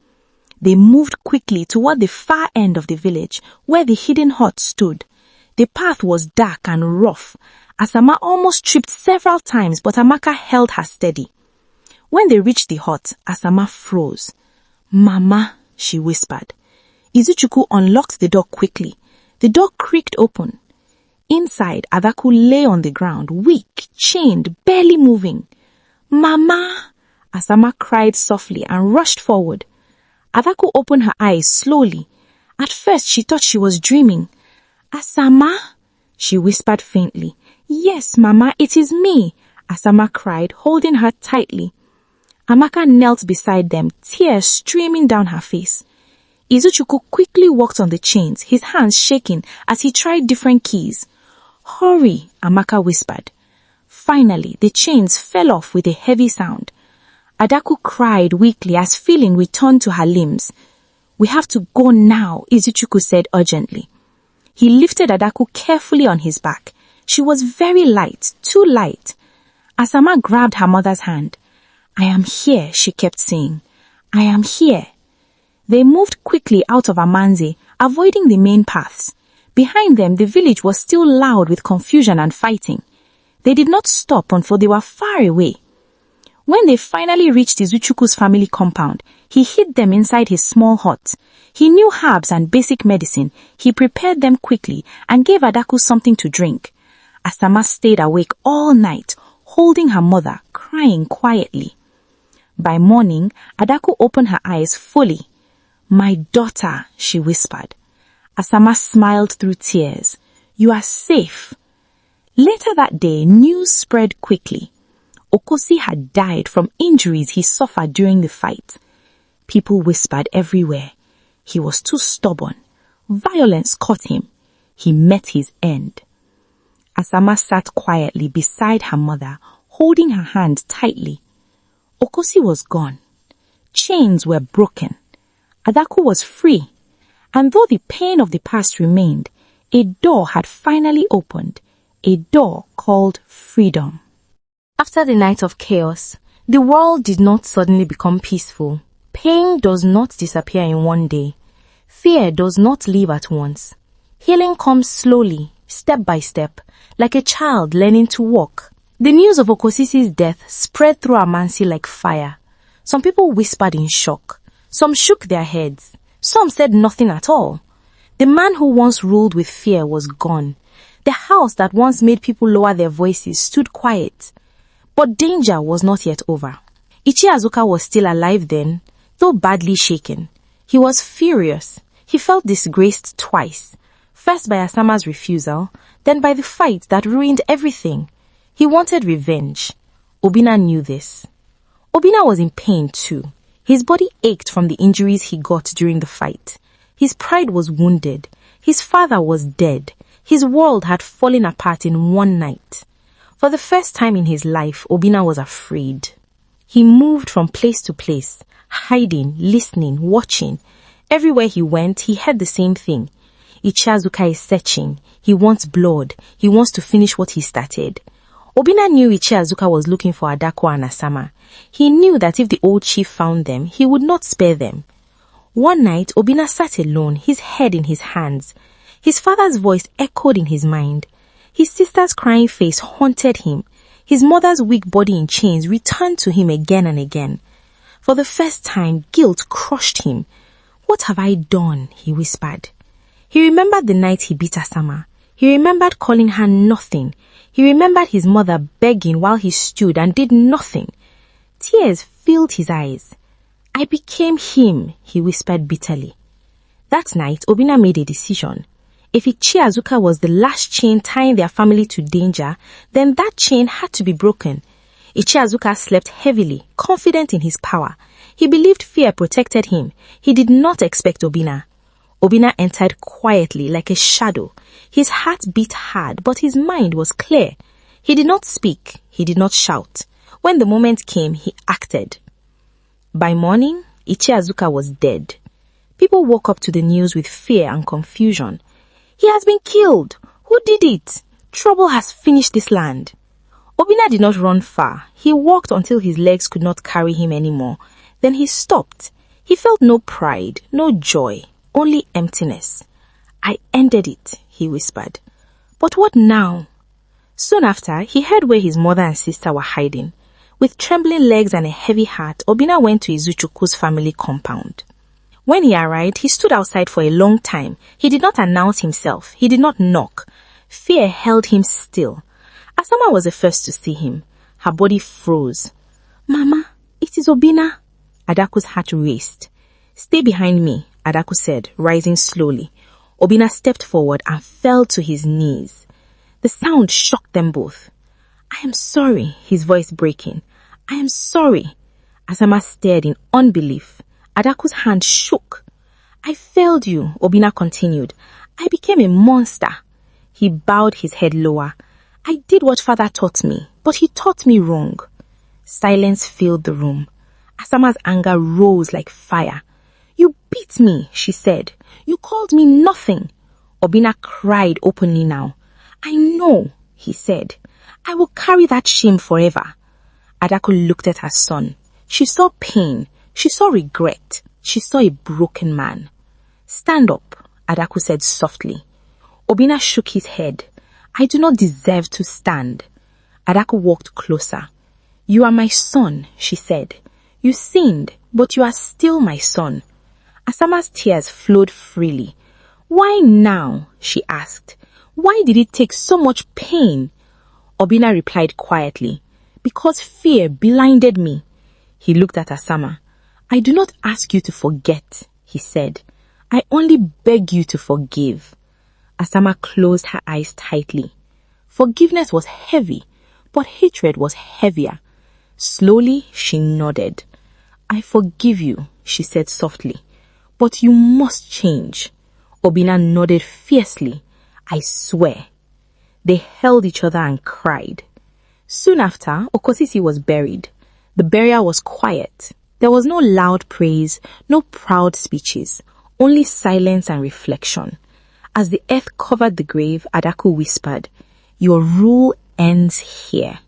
They moved quickly toward the far end of the village, where the hidden hut stood. The path was dark and rough. Asama almost tripped several times, but Amaka held her steady. When they reached the hut, Asama froze. "Mama," she whispered. Izuchukwu unlocked the door quickly. The door creaked open. Inside, Adaku lay on the ground, weak, chained, barely moving. "Mama!" Asama cried softly and rushed forward. Adaku opened her eyes slowly. At first, she thought she was dreaming. "Asama?" she whispered faintly. "Yes, Mama, it is me," Asama cried, holding her tightly. Amaka knelt beside them, tears streaming down her face. Izuchukwu quickly walked on the chains, his hands shaking as he tried different keys. "Hurry," Amaka whispered. Finally, the chains fell off with a heavy sound. Adaku cried weakly as feeling returned to her limbs. "We have to go now," Izuchukwu said urgently. He lifted Adaku carefully on his back. She was very light, too light. Asama grabbed her mother's hand. "I am here," she kept saying. "I am here." They moved quickly out of Amanze, avoiding the main paths. Behind them, the village was still loud with confusion and fighting. They did not stop until they were far away. When they finally reached Izuchukwu's family compound, he hid them inside his small hut. He knew herbs and basic medicine. He prepared them quickly and gave Adaku something to drink. Asama stayed awake all night, holding her mother, crying quietly. By morning, Adaku opened her eyes fully. "My daughter," she whispered. Asama smiled through tears. "You are safe." Later that day, news spread quickly. Okosi had died from injuries he suffered during the fight. People whispered everywhere. He was too stubborn. Violence caught him. He met his end. Asama sat quietly beside her mother, holding her hand tightly. Okosi was gone. Chains were broken. Adaku was free. And though the pain of the past remained, a door had finally opened. A door called freedom. After the night of chaos, the world did not suddenly become peaceful. Pain does not disappear in one day. Fear does not leave at once. Healing comes slowly, step by step, like a child learning to walk. The news of Okosisi's death spread through Amansi like fire. Some people whispered in shock. Some shook their heads. Some said nothing at all. The man who once ruled with fear was gone. The house that once made people lower their voices stood quiet. But danger was not yet over. Ichi Azuka was still alive then, though badly shaken. He was furious. He felt disgraced twice. First by Asama's refusal, then by the fight that ruined everything. He wanted revenge. Obina knew this. Obina was in pain too. His body ached from the injuries he got during the fight. His pride was wounded. His father was dead. His world had fallen apart in one night. For the first time in his life, Obina was afraid. He moved from place to place, hiding, listening, watching. Everywhere he went, he heard the same thing. Ichiazuka is searching. He wants blood. He wants to finish what he started. Obina knew Ichiazuka was looking for Adaku and Asama. He knew that if the old chief found them, he would not spare them. One night, Obina sat alone, his head in his hands. His father's voice echoed in his mind. His sister's crying face haunted him. His mother's weak body in chains returned to him again and again. For the first time, guilt crushed him. "What have I done?" he whispered. He remembered the night he beat Asama. He remembered calling her nothing. He remembered his mother begging while he stood and did nothing. Tears filled his eyes. "I became him," he whispered bitterly. That night, Obina made a decision. If Ichiazuka was the last chain tying their family to danger, then that chain had to be broken. Ichiazuka slept heavily, confident in his power. He believed fear protected him. He did not expect Obina. Obina entered quietly like a shadow. His heart beat hard, but his mind was clear. He did not speak. He did not shout. When the moment came, he acted. By morning, Ichiazuka was dead. People woke up to the news with fear and confusion. "He has been killed. Who did it? Trouble has finished this land." Obina did not run far. He walked until his legs could not carry him anymore. Then he stopped. He felt no pride, no joy, only emptiness. "I ended it," he whispered. "But what now?" Soon after, he heard where his mother and sister were hiding. With trembling legs and a heavy heart, Obina went to Izuchukwu's family compound. When he arrived, he stood outside for a long time. He did not announce himself. He did not knock. Fear held him still. Asama was the first to see him. Her body froze. "Mama, it is Obina." Adaku's heart raced. "Stay behind me," Adaku said, rising slowly. Obina stepped forward and fell to his knees. The sound shocked them both. "I am sorry," his voice breaking. "I am sorry." Asama stared in unbelief. Adaku's hand shook. I failed you, Obina continued. I became a monster. He bowed his head lower. I did what father taught me, but he taught me wrong. Silence filled the room. Asama's anger rose like fire. You beat me, she said. You called me nothing. Obina cried openly now. I know, he said. I will carry that shame forever. Adaku looked at her son. She saw pain. She saw regret. She saw a broken man. Stand up, Adaku said softly. Obina shook his head. I do not deserve to stand. Adaku walked closer. You are my son, she said. You sinned, but you are still my son. Asama's tears flowed freely. Why now? She asked. Why did it take so much pain? Obina replied quietly. Because fear blinded me. He looked at Asama. I do not ask you to forget, he said. I only beg you to forgive. Asama closed her eyes tightly. Forgiveness was heavy, but hatred was heavier. Slowly, she nodded. I forgive you, she said softly. But you must change. Obina nodded fiercely. I swear. They held each other and cried. Soon after, Okosi was buried. The burial was quiet. There was no loud praise, no proud speeches, only silence and reflection. As the earth covered the grave, Adaku whispered, Your rule ends here.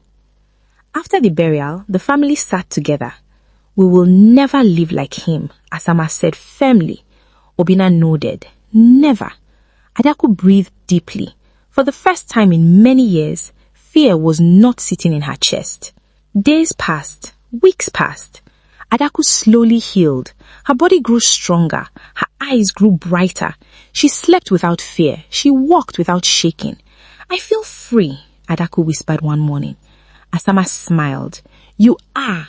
After the burial, the family sat together. We will never live like him, Asama said firmly. Obina nodded. Never. Adaku breathed deeply. For the first time in many years, fear was not sitting in her chest. Days passed. Weeks passed. Adaku slowly healed. Her body grew stronger. Her eyes grew brighter. She slept without fear. She walked without shaking. I feel free, Adaku whispered one morning. Asama smiled. You are.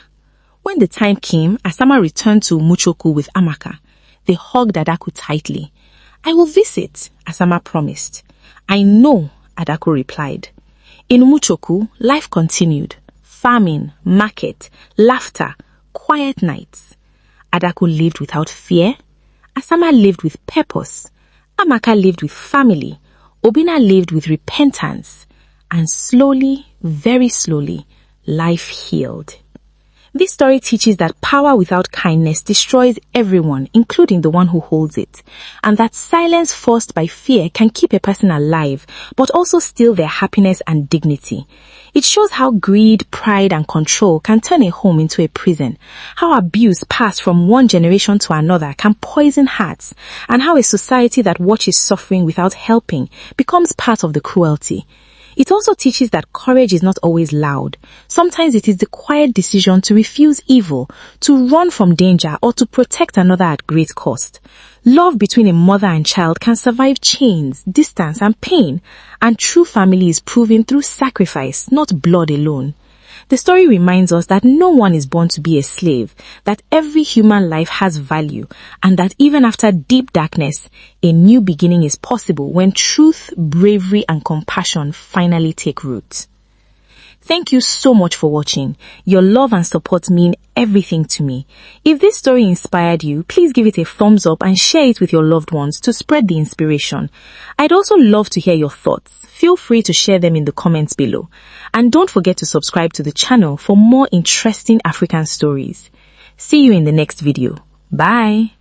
When the time came, Asama returned to Umuchoku with Amaka. They hugged Adaku tightly. I will visit, Asama promised. I know, Adaku replied. In Umuchoku, life continued. Farming, market, laughter, quiet nights. Adaku lived without fear. Asama lived with purpose. Amaka lived with family. Obina lived with repentance. And slowly, very slowly, life healed. This story teaches that power without kindness destroys everyone, including the one who holds it, and that silence forced by fear can keep a person alive, but also steal their happiness and dignity. It shows how greed, pride, and control can turn a home into a prison, how abuse passed from one generation to another can poison hearts, and how a society that watches suffering without helping becomes part of the cruelty. It also teaches that courage is not always loud. Sometimes it is the quiet decision to refuse evil, to run from danger, or to protect another at great cost. Love between a mother and child can survive chains, distance, and pain, and true family is proven through sacrifice, not blood alone. The story reminds us that no one is born to be a slave, that every human life has value, and that even after deep darkness, a new beginning is possible when truth, bravery, and compassion finally take root. Thank you so much for watching. Your love and support mean everything to me. If this story inspired you, please give it a thumbs up and share it with your loved ones to spread the inspiration. I'd also love to hear your thoughts. Feel free to share them in the comments below. And don't forget to subscribe to the channel for more interesting African stories. See you in the next video. Bye.